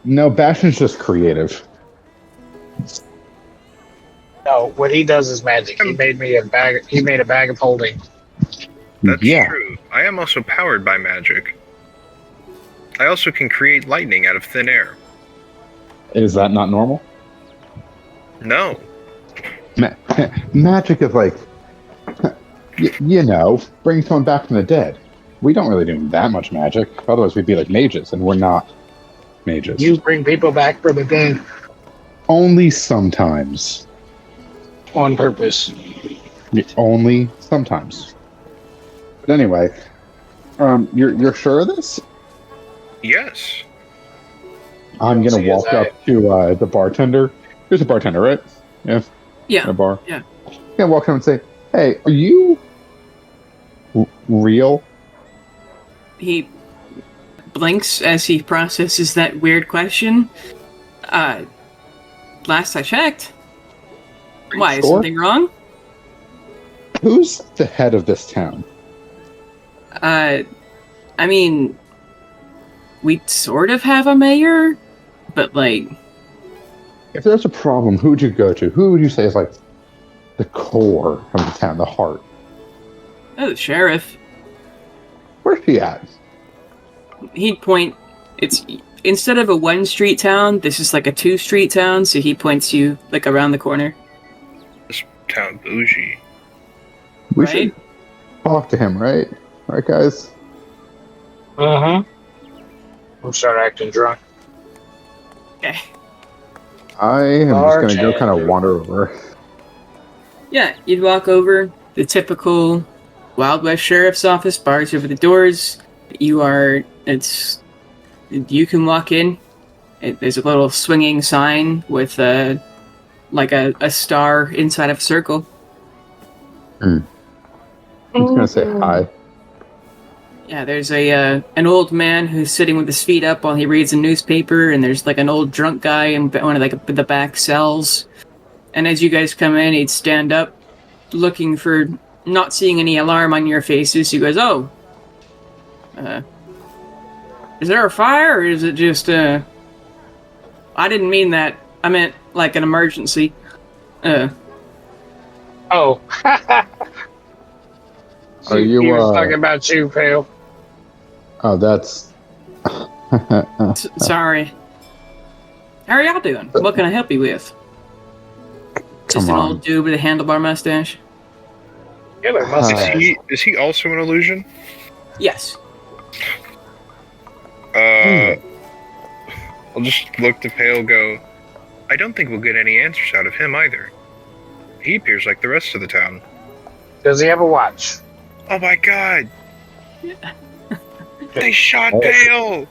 No, Bastion's just creative. No, what he does is magic. He made me a bag. He made a bag of holding. That's yeah. true. I am also powered by magic. I also can create lightning out of thin air. Is that not normal? No. Magic is like, you know, bring someone back from the dead. We don't really do that much magic. Otherwise, we'd be like mages, and we're not mages. You bring people back from the dead Only sometimes. on purpose. Only sometimes. But anyway, you're sure of this? Yes. I'm gonna See, as walk up to the bartender Here's a bartender, right? Yeah. Yeah. A bar. Yeah. Yeah, walk in and say, "Hey, are you real?" He blinks as he processes that weird question. Last I checked. Why, is Sure? something wrong? Who's the head of this town? I mean, we sort of have a mayor, but like, If there's a problem, who would you go to? Who would you say is like the core of the town, the heart? oh, the sheriff. Where's he at? He'd point. It's instead of a one street town, this is like a 2-street town. So he points you like around the corner. This town bougie. We Right? should talk to him, right? Right, guys? Uh-huh. We'll start acting drunk. Okay. I am just going to go kind of wander over. Yeah, you'd walk over the typical Wild West Sheriff's Office, bars over the doors. You can walk in. There's a little swinging sign with like a star inside of a circle. I'm just going to say hi. Yeah, there's an old man who's sitting with his feet up while he reads a newspaper, and there's like an old drunk guy in one of like the back cells. And as you guys come in, he'd stand up, looking for, not seeing any alarm on your faces. He goes, "Oh, is there a fire, or is it just I didn't mean that. I meant like an emergency." Oh. Are you, He was talking about you, pal. Oh, that's... Sorry. How are y'all doing? What can I help you with? Just Come an on. old dude with a handlebar mustache. Killer mustache. Is he also an illusion? Yes. I'll just look to Pale, go, I don't think we'll get any answers out of him either. He appears like the rest of the town. Does he have a watch? Oh my god! They shot Pale!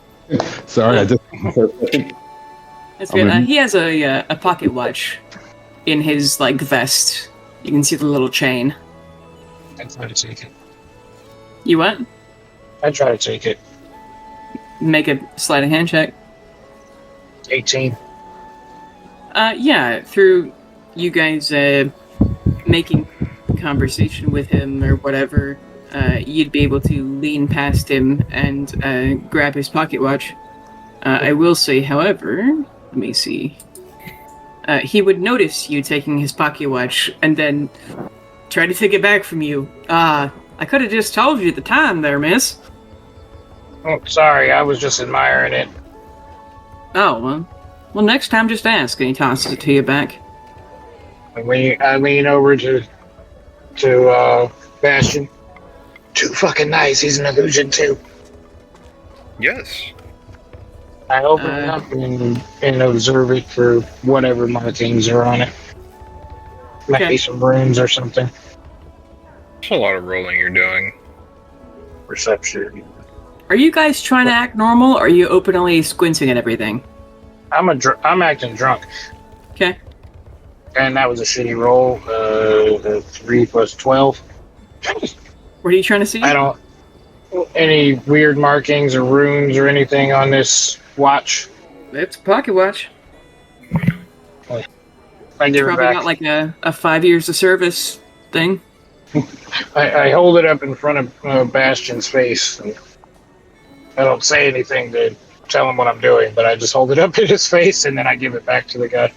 Sorry, I just... That's good. He has a pocket watch in his like vest. You can see the little chain. I try to take it. You what? I try to take it. Make a sleight of hand check. 18. Yeah, through you guys making conversation with him or whatever, you'd be able to lean past him and grab his pocket watch. I will say, however, let me see. He would notice you taking his pocket watch and then try to take it back from you. I could have just told you at the time there, miss. Oh, sorry. I was just admiring it. Oh, well, next time just ask, and he tosses it to you back. I lean over to Bastion. Too fucking nice. He's an illusion too. Yes. I open it up and observe it for whatever markings are on it. Might Okay. be some runes or something. There's a lot of rolling you're doing. Perception. Are you guys trying to act normal, or are you openly squinting at everything? I'm acting drunk, Okay. and that was a shitty roll. 3 plus 12. What are you trying to see? I don't. Any weird markings or runes or anything on this watch? It's a pocket watch. I give it Probably back. got like a 5 years of service thing. I hold it up in front of Bastion's face. And I don't say anything to tell him what I'm doing, but I just hold it up in his face and then I give it back to the guy.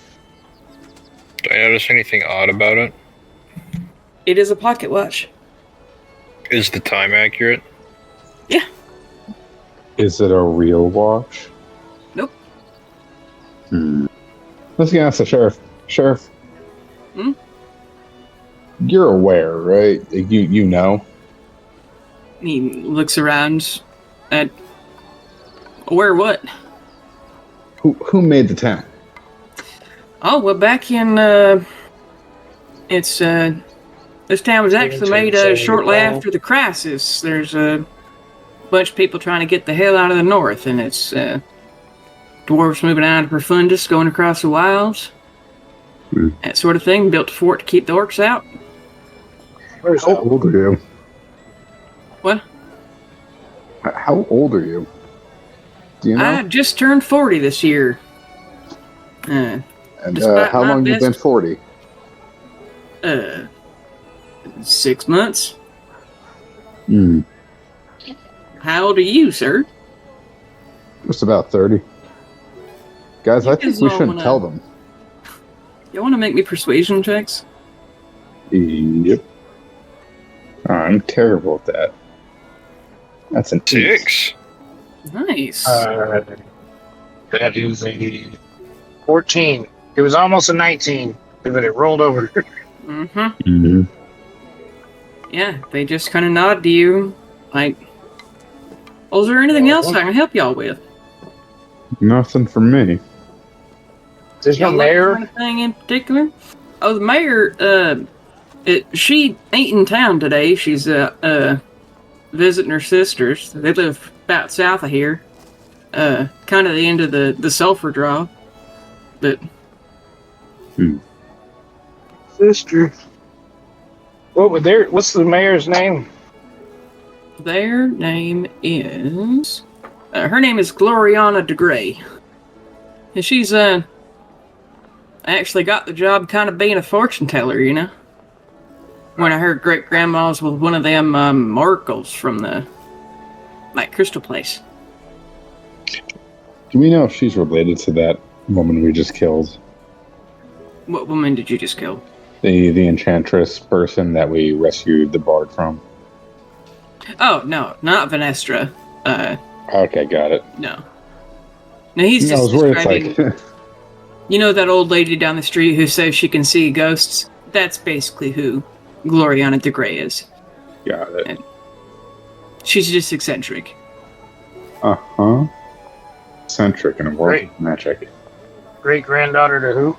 Do I notice anything odd about it? It is a pocket watch. Is the time accurate? Yeah. Is it a real watch? Nope. Let's ask the sheriff. Sheriff? Hmm? You're aware, right? You know? He looks around at... Where what? Who made the town? Oh, well, back in, this town was actually made shortly after the crisis. There's a bunch of people trying to get the hell out of the north, and it's dwarves moving out of Profundus, going across the wilds. That sort of thing. Built a fort to keep the orcs out. Where's How that? old are you? What? How old are you? Do you know? I just turned 40 this year. And despite how my long you best- been 40? 6 months. Hmm. How old are you, sir? Just about 30. Guys, You I think guys we all shouldn't wanna- tell them. You want to make me persuasion checks? Yep. I'm terrible at that. That's an 6. Nice. That is a 14. It was almost a 19, but it rolled over. Mm-hmm. Mm-hmm. Yeah, they just kind of nod to you, like, "Oh, is there anything else I can help y'all with?" Nothing for me. There's no Y'all looking for mayor. anything in particular? Oh, the mayor, she ain't in town today. She's, visiting her sisters. They live about south of here. Kind of the end of the sulfur draw. But, Sister. What's the mayor's name? their name is... her name is Gloriana de Grey. And she's, actually got the job kind of being a fortune teller, you know? When I heard great-grandma's with one of them, oracles from the, like, crystal place. Do we know if she's related to that woman we just killed? What woman did you just kill? The enchantress person that we rescued the bard from? Oh, no, not Venestra. Okay, got it. No. No, he's No, I just was worried describing... it's like... You know that old lady down the street who says she can see ghosts? That's basically who Gloriana de Grey is. got it. She's just eccentric. Uh-huh. Centric in a world Great. of magic. Great granddaughter to who?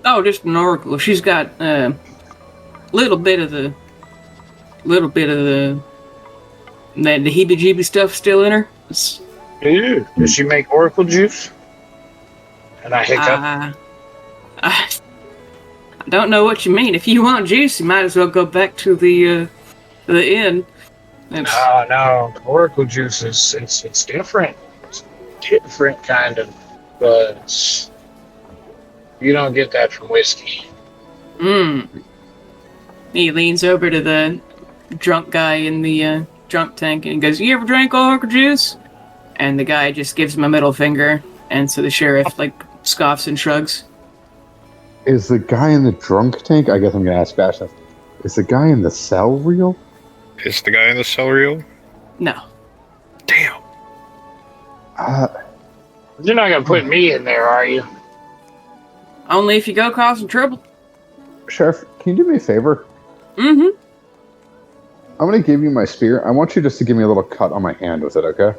Oh, just an oracle. She's got little bit of the the heebie-jeebie stuff still in her. Does she make oracle juice? And I hiccup. I don't know what you mean. If you want juice, you might as well go back to the inn. It's- No. Oracle juice is it's different. It's a different kind of buzz. You don't get that from whiskey. He leans over to the drunk guy in the drunk tank and he goes, "You ever drank oracle juice?" And the guy just gives him a middle finger, and so the sheriff like scoffs and shrugs. Is the guy in the drunk tank? I guess I'm gonna ask Bastion. Is the guy in the cell real? Is the guy in the cell real? No. Damn. You're not gonna put me in there, are you? Only if you go causing trouble. Sheriff, can you do me a favor? Mm-hmm. I'm gonna give you my spear. I want you just to give me a little cut on my hand with it, okay?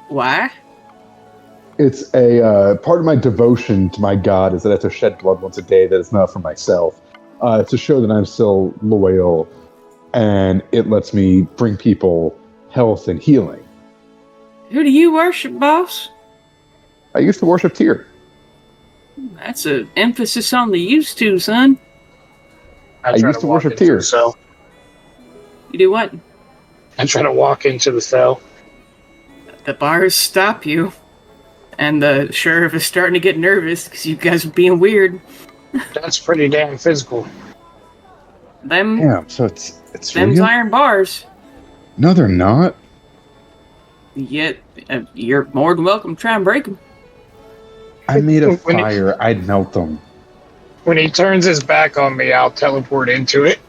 Why? It's a part of my devotion to my god is that I have to shed blood once a day. That it's not for myself. To show that I'm still loyal, and it lets me bring people health and healing. Who do you worship, boss? I used to worship Tyr. That's an emphasis on the used to, son. I try used to walk worship into Tyr. the cell. You do what? I try to walk into the cell. The bars stop you. And the sheriff is starting to get nervous because you guys are being weird. That's pretty damn physical. Them, Damn, so it's them's real? iron bars. No, they're not. Yet, you're more than welcome to try and break them. I made a When it- fire. I'd melt them. When he turns his back on me, I'll teleport into it.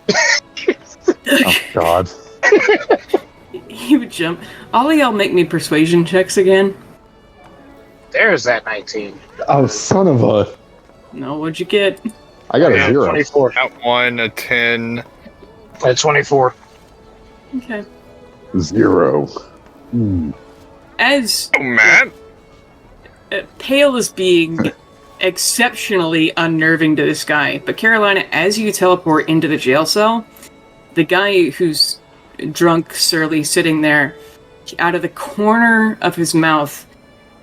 Oh God. He would jump. All of y'all make me persuasion checks again. There's that 19. Oh, son of a! No, what'd you get? I got a Yeah, 0. 24. Got 1, a 10. At 24. Okay. 0. As Oh, Matt. Pale is being exceptionally unnerving to this guy, but Carolina, as you teleport into the jail cell, the guy who's drunk, surly, sitting there, out of the corner of his mouth,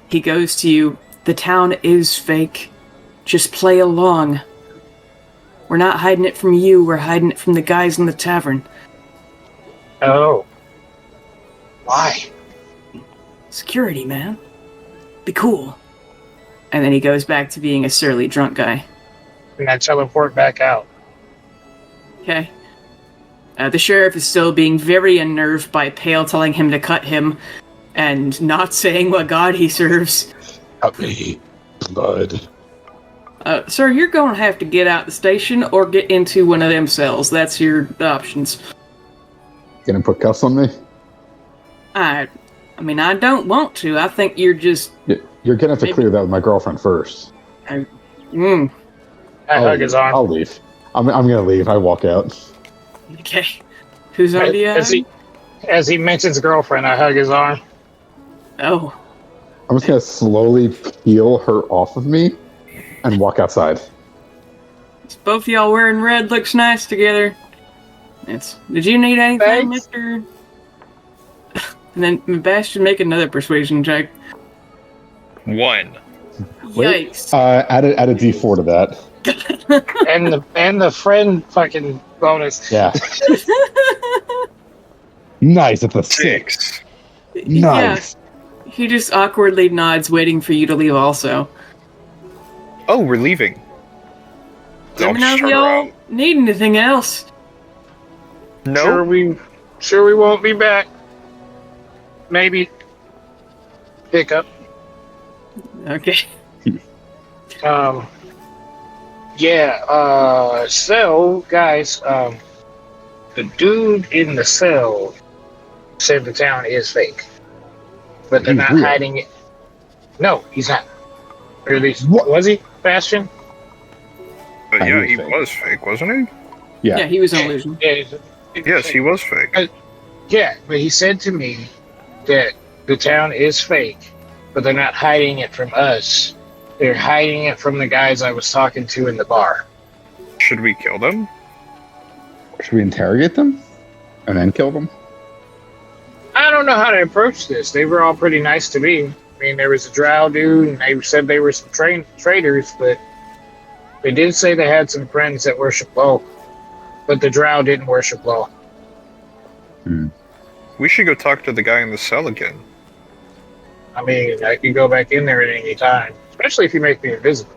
he goes to you, "The town is fake. Just play along. We're not hiding it from you, we're hiding it from the guys in the tavern. Oh. Why? Security, man. Be cool. And then he goes back to being a surly drunk guy. And I teleport back out. Okay. The sheriff is still being very unnerved by Pale telling him to cut him and not saying what god he serves. Cut me. Blood. Sir, you're going to have to get out the station or get into one of them cells. That's your options. Gonna put cuffs on me? I mean, I don't want to. I think you're just... You're gonna have to clear that with my girlfriend first. I hug his arm. I'll leave. I'm gonna leave. I walk out. Okay. Whose idea? As he mentions girlfriend, I hug his arm. Oh. I'm just gonna slowly peel her off of me and walk outside. Both y'all wearing red looks nice together. Did you need anything, Thanks. Mr.? And then Bastion, make another persuasion check. 1. Wait. Yikes. Add a D4 to that. and the friend fucking bonus. Yeah. Nice. It's a 6. Nice. Yeah. He just awkwardly nods, waiting for you to leave also. Oh, we're leaving. Let me know if turn y'all around. need anything else. No. Sure we won't be back. Maybe. Hiccup. Okay. So guys, the dude in the cell said the town is fake, but they're He's not real. hiding it. No, he's not. Or at least, What? was he, Bastion? But I yeah, knew he fake. was fake, wasn't Yeah, he was an illusion. Yeah, he? Yes, he was fake. Yeah, but he said to me that the town is fake, but they're not hiding it from us. They're hiding it from the guys I was talking to in the bar. Should we kill them? Should we interrogate them and then kill them? I don't know how to approach this. They were all pretty nice to me. I mean, there was a drow dude, and they said they were some traders, but they did say they had some friends that worship low. But the drow didn't worship low. We should go talk to the guy in the cell again. I mean, I could go back in there at any time, especially if you make me invisible.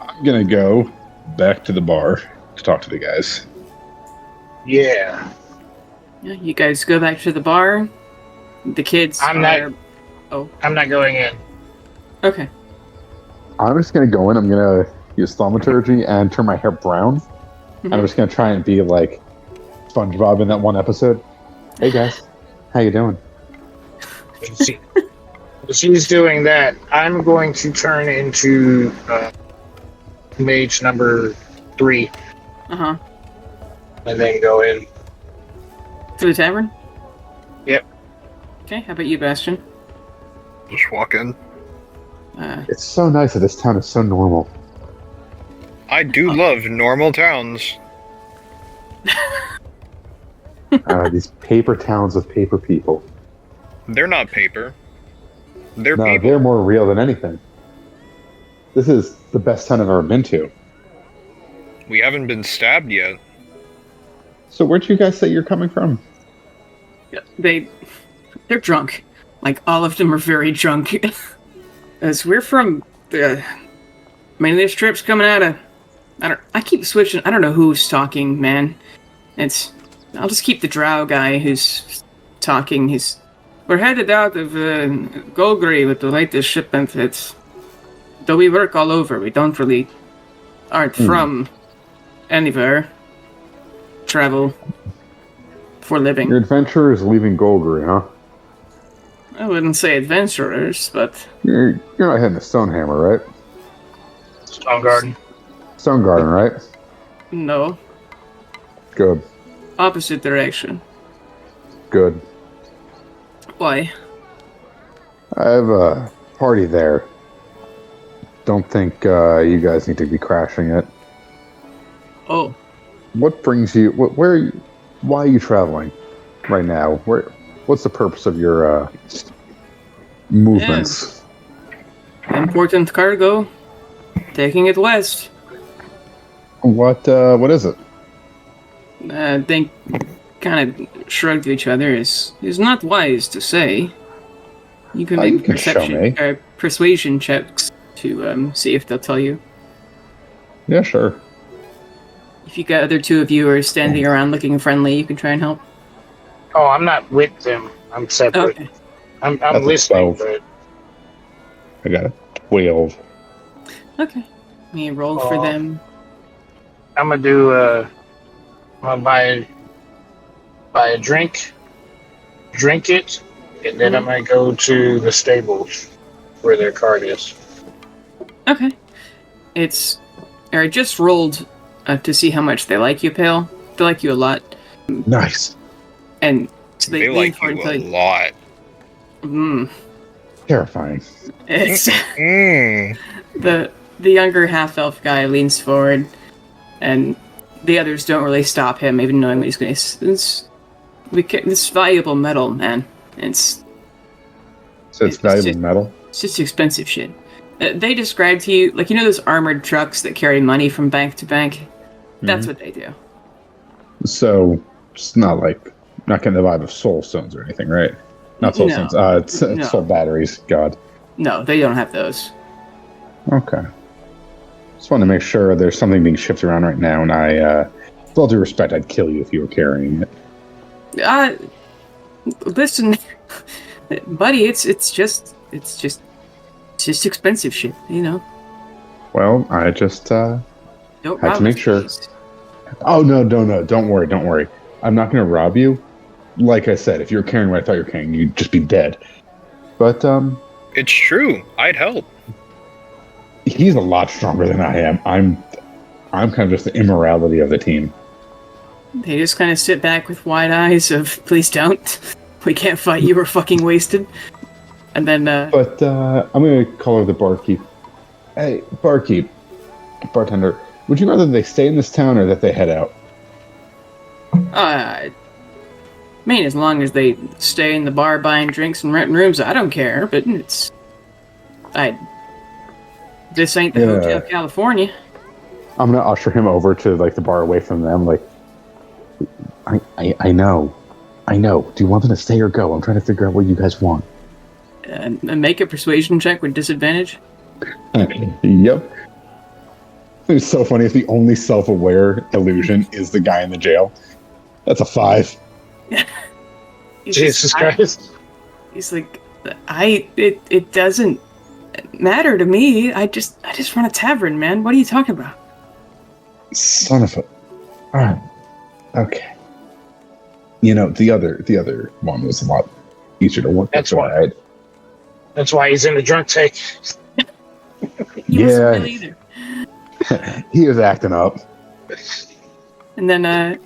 I'm gonna go back to the bar to talk to the guys. Yeah. Yeah, you guys go back to the bar. The kids I'm are... not going in. Okay. I'm just gonna go in. I'm gonna use thaumaturgy and turn my hair brown. And I'm just gonna try and be like SpongeBob in that one episode. Hey guys, how you doing? She's doing that. I'm going to turn into mage number 3 Uh-huh. and then go in. To the tavern? Yep. Okay, how about you, Bastion? Just walk in. It's so nice that this town is so normal. I do love normal towns. These paper towns with paper people. They're not paper. They're No, people. they're more real than anything. This is the best town I've ever been to. We haven't been stabbed yet. So where'd you guys say you're coming from? They're drunk. Like, all of them are very drunk. As we're from the... I mean, this trip's coming out of... I keep switching. I don't know who's talking, man. I'll just keep the drow guy who's talking. We're headed out of Golgari with the latest shipment. Though we work all over, we aren't from anywhere. Travel for living. Your adventurers leaving Golgari, huh? I wouldn't say adventurers, but You're not heading to Stonehammer, right? Stone Garden. Stone Garden, right? no. Good. Opposite direction. Good. Why? I have a party there. Don't think you guys need to be crashing it. Oh, What brings you? Why are you traveling right now? What's the purpose of your movements? important cargo. taking it west. What is it? They kind of shrugged to each other. Is not wise to say. You can You make can show me. persuasion checks to see if they'll tell you. Yeah, sure. If you got other two of you are standing around looking friendly, you can try and help. Oh, I'm not with them. I'm separate. Okay. I'm That's a listening, 12. but I got a 12. Okay. Me roll for them. I'm gonna do. I'm gonna buy a drink, drink it, and then I'm gonna go to the stables where their cart is. Okay. I just rolled to see how much they like you, Pale. They like you a lot. Nice. And so They like you a lot. Terrifying. It's Mm. the younger half-elf guy leans forward, and the others don't really stop him, even knowing what he's going to. This valuable metal, man. So it's valuable metal? It's just expensive shit. They describe to you, like, you know those armored trucks that carry money from bank to bank? That's what they do. So it's not getting the vibe of soul stones or anything, right? Not soul stones. It's soul batteries. God. No, they don't have those. Okay. Just want to make sure there's something being shipped around right now, and with all due respect, I'd kill you if you were carrying it. Listen, buddy, it's just expensive shit, you know. Well, I just Don't had rob to make us, sure. please. Oh no! Don't worry. I'm not going to rob you. Like I said, if you were carrying what I thought you were carrying, you'd just be dead. But It's true. I'd help. he's a lot stronger than I am. I'm kind of just the immorality of the team. They just kind of sit back with wide eyes of, please don't. We can't fight you, we're fucking wasted. And then, But I'm going to call over the barkeep. Hey, bartender, would you rather they stay in this town or that they head out? I mean, as long as they stay in the bar buying drinks and renting rooms, I don't care, but this ain't the Hotel California. I'm going to usher him over to the bar away from them. I know. Do you want them to stay or go? I'm trying to figure out what you guys want. Make a persuasion check with disadvantage. Yep. It's so funny if the only self-aware illusion is the guy in the jail. That's a 5. Jesus Christ. He's like, it doesn't matter to me. I just run a tavern, man. What are you talking about? Son of a... Alright. Okay. You know, the other one was a lot easier to work That's with. why. Right? That's why he's in the drunk tank. He wasn't really either. He was acting up. And then,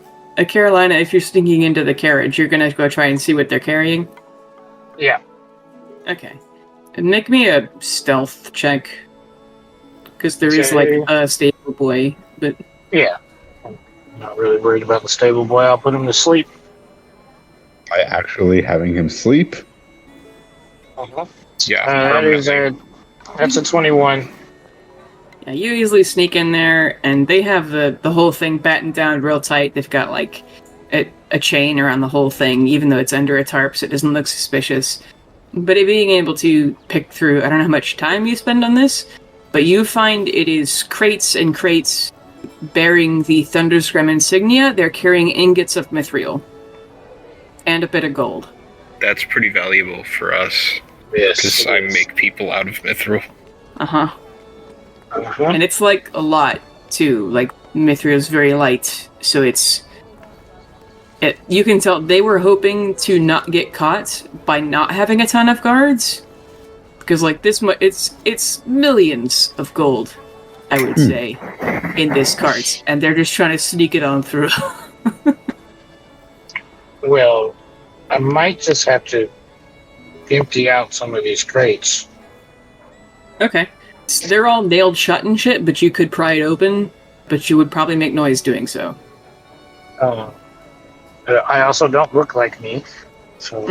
Carolina, if you're sneaking into the carriage, you're gonna go try and see what they're carrying? Yeah. Okay. And make me a stealth check. Because there is, a stable boy, but... Yeah. I'm not really worried about the stable boy. I'll put him to sleep. By actually having him sleep? Uh-huh. Yeah. That's a 21. Yeah, you easily sneak in there, and they have the whole thing battened down real tight. They've got, a chain around the whole thing, even though it's under a tarp, so it doesn't look suspicious. But being able to pick through, I don't know how much time you spend on this, but you find it is crates and crates bearing the Thunderscrim insignia. They're carrying ingots of mithril. And a bit of gold. That's pretty valuable for us. Yes. Because I make people out of mithril. Uh-huh. Uh-huh. And it's a lot, too. Mithril is very light, so you can tell they were hoping to not get caught by not having a ton of guards. Because, it's millions of gold, I would say, in this cart. And they're just trying to sneak it on through. Well, I might just have to empty out some of these crates. Okay. They're all nailed shut and shit, but you could pry it open, but you would probably make noise doing so. I also don't look like me, so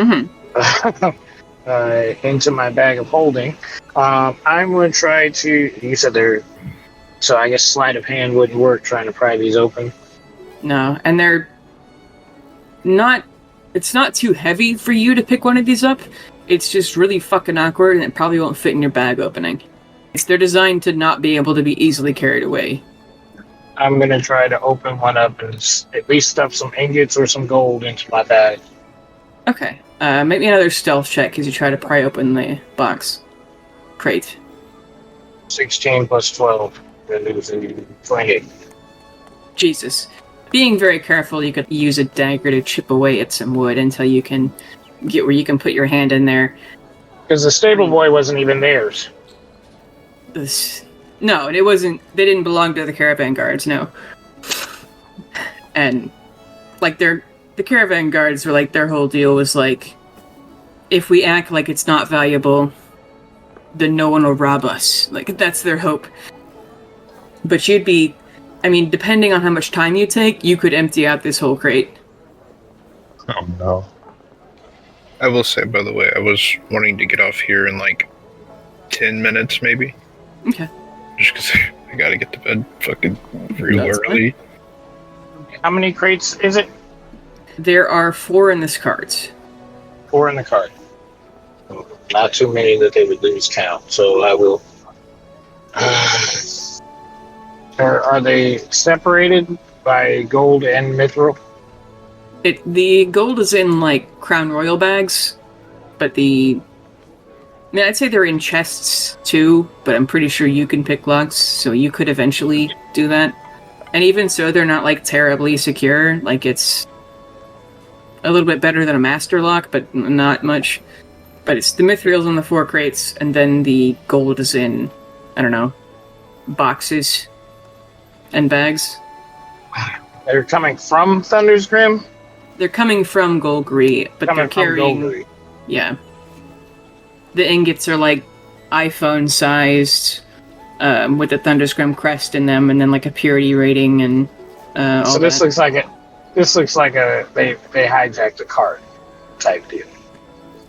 into my bag of holding. I'm going to try to. You said they're So I guess sleight of hand wouldn't work trying to pry these open. No, and they're not. It's not too heavy for you to pick one of these up. It's just really fucking awkward, and it probably won't fit in your bag opening. They're designed to not be able to be easily carried away. I'm gonna try to open one up and at least stuff some ingots or some gold into my bag. Okay. Make me another stealth check as you try to pry open the box. Crate. 16 plus 12. That leaves me 28. Jesus. Being very careful, you could use a dagger to chip away at some wood until you can get where you can put your hand in there. Because the stable boy wasn't even theirs. No, it wasn't. They didn't belong to the caravan guards, no. And, like, the caravan guards were like, their whole deal was like, if we act like it's not valuable, then no one will rob us. Like, that's their hope. But you'd be, I mean, depending on how much time you take, you could empty out this whole crate. Oh no. I will say, by the way, I was wanting to get off here in like 10 minutes, maybe. Okay. Just because I gotta get to bed fucking real That's early. How many crates is it? There are 4 in this cart. 4 in the cart. Not too many that they would lose count, so I will. Are they separated by gold and mithril? The gold is in, like, Crown Royal bags, but I mean, I'd say they're in chests, too, but I'm pretty sure you can pick locks, so you could eventually do that. And even so, they're not, like, terribly secure. Like, it's a little bit better than a master lock, but not much. But it's the mithril's in the 4 crates, and then the gold is in, I don't know, boxes and bags. They're coming from Thunder's Grim? They're coming from Golgari, but Coming they're carrying... from Golgari. Yeah. The ingots are like iPhone-sized, with the Thunderscrim crest in them, and then like a purity rating and all So this that. looks like they hijacked a cart type deal.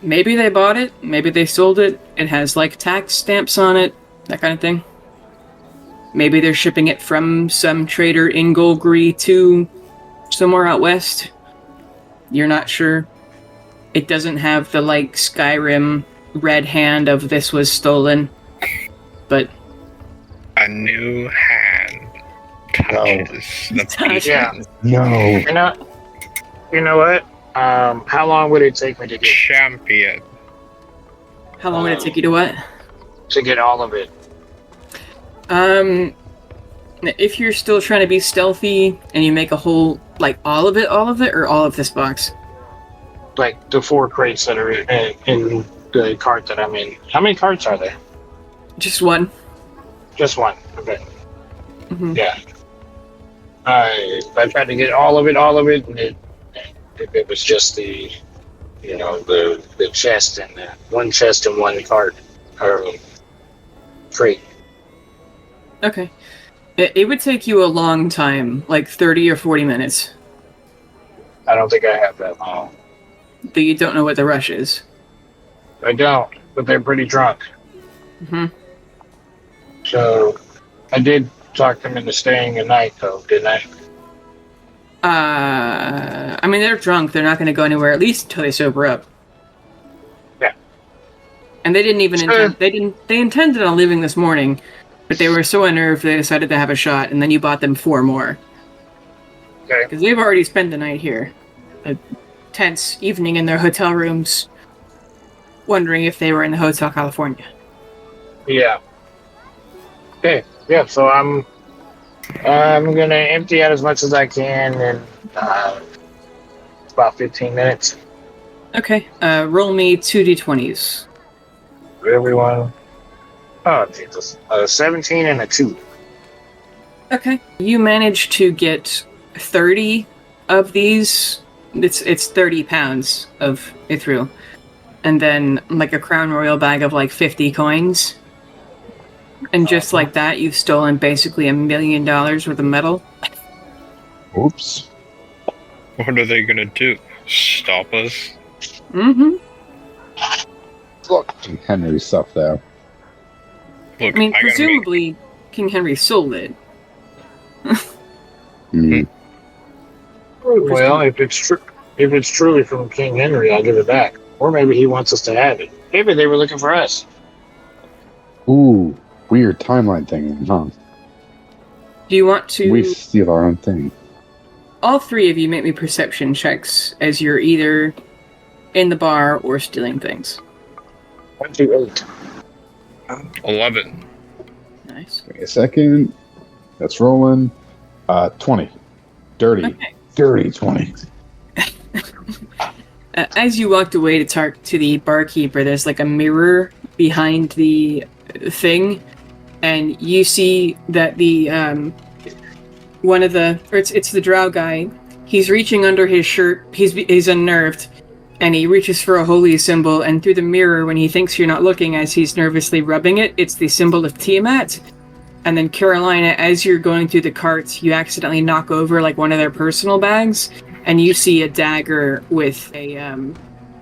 Maybe they bought it, maybe they sold it. It has like tax stamps on it, that kind of thing. Maybe they're shipping it from some trader in Golgari to somewhere out west. You're not sure. It doesn't have the like Skyrim red hand of this was stolen, but A new hand touches the piece. Yeah. No. You know what? How long would it take me to Champion. how long would it take you to what? get all of it? If you're still trying to be stealthy and you make a whole, like all of it, or all of this box? Like the 4 crates that are in the cart that I'm in. How many carts are there? Just one. Just one. Okay. Mhm. Yeah. I tried to get all of it, and it was just the chest and one chest and one cart or crate. Okay. It would take you a long time, like 30 or 40 minutes. I don't think I have that long. But you don't know what the rush is. I don't, but they're pretty drunk. hmm So I did talk them into staying a night, though, didn't I? I mean, they're drunk. They're not going to go anywhere, at least until they sober up. Yeah. And they didn't even Sure. they intended on leaving this morning, but they were so unnerved they decided to have a shot, and then you bought them 4 more. Okay. Because they've already spent the night here. A tense evening in their hotel rooms, wondering if they were in the Hotel California. Yeah. Okay. Yeah. So I'm gonna empty out as much as I can in about 15 minutes. Okay, roll me 2d20s. For everyone. Oh Jesus! 17 and a 2. Okay. You manage to get 30 of these. It's 30 pounds of Ithril. And then like a Crown Royal bag of like 50 coins. And just like that, you've stolen basically $1 million worth of metal. Oops. What are they gonna do? Stop us? Mm-hmm. Look, Henry stuff there. Look, I mean, gotta presumably, King Henry sold it. Mm. Well, if it's truly from King Henry, I'll give it back. Or maybe he wants us to have it. Maybe they were looking for us. Ooh, weird timeline thing, huh? Do you want to... We steal our own thing. All three of you make me perception checks as you're either in the bar or stealing things. 1, 2, 8. 11. Nice. Give me a second. That's rolling. 20. Dirty. Okay. Dirty 20. As you walked away to talk to the barkeeper, there's like a mirror behind the thing, and you see that the it's the drow guy. He's reaching under his shirt. He's unnerved, and he reaches for a holy symbol. And through the mirror, when he thinks you're not looking, as he's nervously rubbing it, it's the symbol of Tiamat. And then Carolina, as you're going through the carts, you accidentally knock over like one of their personal bags, and you see a dagger with a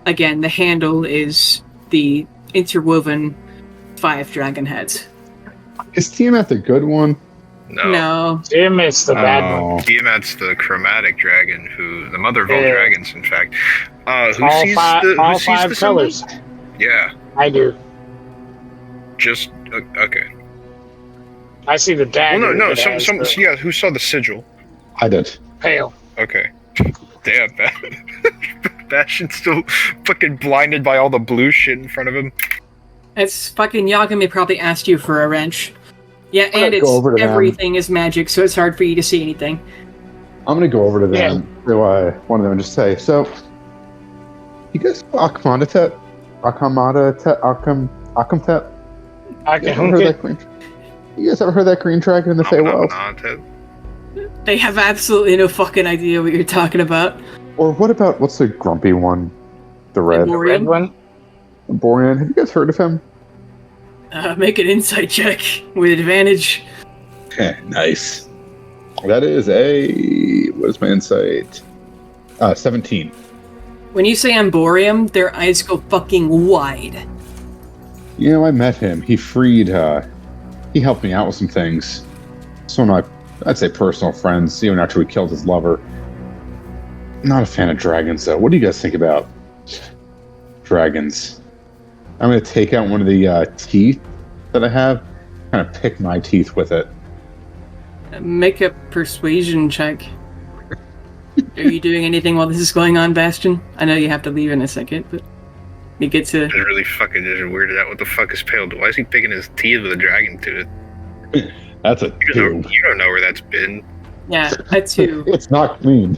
again, the handle is the interwoven 5 dragon heads. Is Tiamat the good one? No. Tiamat's the bad one. Oh. Tiamat's the chromatic dragon, the mother of all dragons, in fact. Who All sees five, the all sees 5 the symbol? colors. Yeah, I do. just okay. I see the dagger. Well, no, that has the yeah. Who saw the sigil? I did. pale. Okay. Damn, Bastion's still fucking blinded by all the blue shit in front of him. It's fucking Yagami probably asked you for a wrench. Yeah, gonna and go over to them. everything is magic, so it's hard for you to see anything. I'm gonna go over to them. To one of them and just say, so, you guys know Akamatet? You guys ever heard that green dragon in the Feywild? They have absolutely no fucking idea what you're talking about. Or what's the grumpy one? The red. Emborium? Red one? Borean. Have you guys heard of him? Make an insight check with advantage. Nice. That is what is my insight? 17. When you say Emborium, their eyes go fucking wide. You know, I met him. He freed, he helped me out with some things. So I'd say personal friends, even after we killed his lover. Not a fan of dragons, though. What do you guys think about dragons? I'm going to take out one of the teeth that I have, kind of pick my teeth with it. Make a persuasion check. Are you doing anything while this is going on, Bastion? I know you have to leave in a second, but you get to... It's really fucking just weirded out. What the fuck is pale? Why is he picking his teeth with a dragon tooth? That's a You 2. don't know where that's been. Yeah, a 2. It's not clean.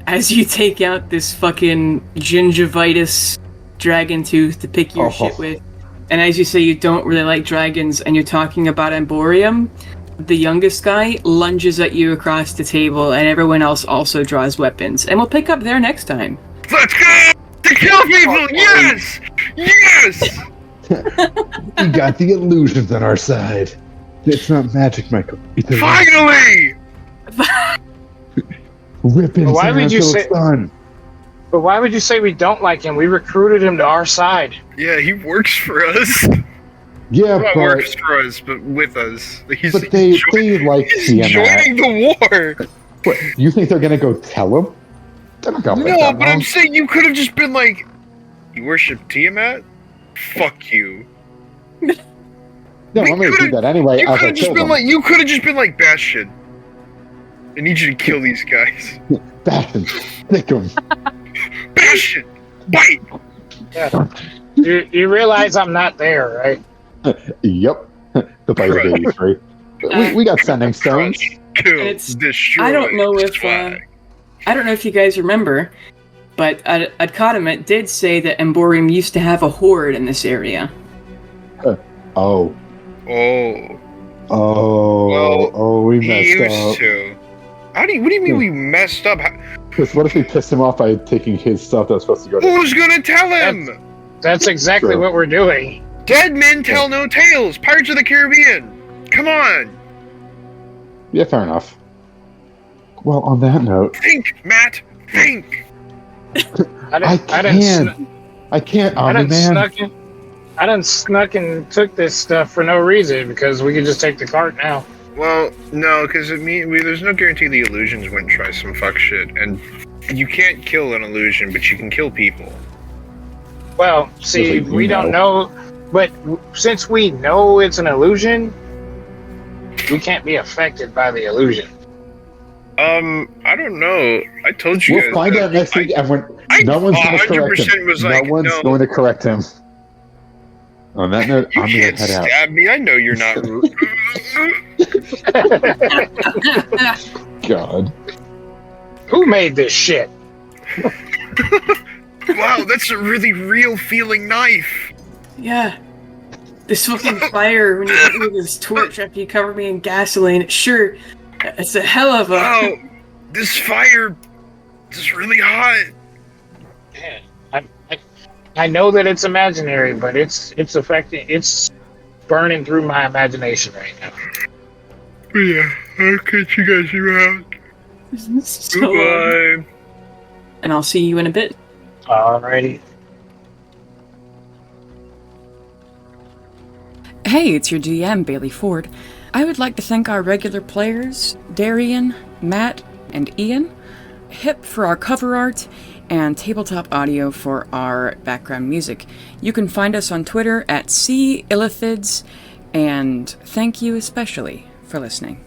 As you take out this fucking gingivitis dragon tooth to pick your shit with, and as you say you don't really like dragons and you're talking about Emborium, the youngest guy lunges at you across the table and everyone else also draws weapons. And we'll pick up there next time. Let's go! To kill people! Yes! Yes! We got the illusions on our side. It's not magic, Michael. It's Finally! ripping Why would you say- sun. But why would you say we don't like him? We recruited him to our side. Yeah, he works for us. Yeah, Not but works for us, but with us. He's they like he's Tiamat. joining the war. What, you think they're gonna go tell him? They're not gonna let No, that but I'm alone. saying you could have just been like, you worship Tiamat? Fuck you. No, we I'm gonna do could've- that anyway. You As could I have just kill been them. like, you could have just been like Bastion. I need you to kill these guys. Bastion, stick 'em. Bastion, bite. Yeah. You realize I'm not there, right? Yep. The bite of baby free. We got sending stones. Crush, kill, It's- destroy. I don't know if swag. I don't know if you guys remember, but Adkadamet did say that Emborium used to have a horde in this area. Oh. Oh, We he messed used up. to. What do you mean we messed up? Because what if we pissed him off by taking his stuff that was supposed to go to Who's gonna tell him? That's exactly True. what we're doing. Dead men tell no tales. Pirates of the Caribbean. Come on, Yeah, fair enough. Well, on that note, think, Matt. Think. I can't. I can't, I Omni didn't Man. snuck in. I done snuck and took this stuff for no reason because we could just take the cart now. Well, no, because there's no guarantee the illusions wouldn't try some fuck shit, and you can't kill an illusion, but you can kill people. Well, see, Like, we don't know, but since we know it's an illusion, we can't be affected by the illusion. I don't know. I told you We'll guys find that- out next week, and when I no one's going to correct 100% him. was No like, one's no. going to correct him. On that note, You I'm going can't to head out. stab me. I know you're not. God. Who made this shit? Wow, that's a really real feeling knife. Yeah. This fucking fire when you hit me with this torch after you cover me in gasoline. Sure, it's a hell of a. Wow, this fire is really hot. Man, I know that it's imaginary, but it's affecting. It's burning through my imagination right now. Yeah, I'll catch you guys around. So, Goodbye. and I'll see you in a bit. Alrighty. Hey, it's your GM, Bailey Ford. I would like to thank our regular players, Darian, Matt, and Ian, Hip for our cover art, and Tabletop Audio for our background music. You can find us on Twitter at illtihids, and thank you especially for listening.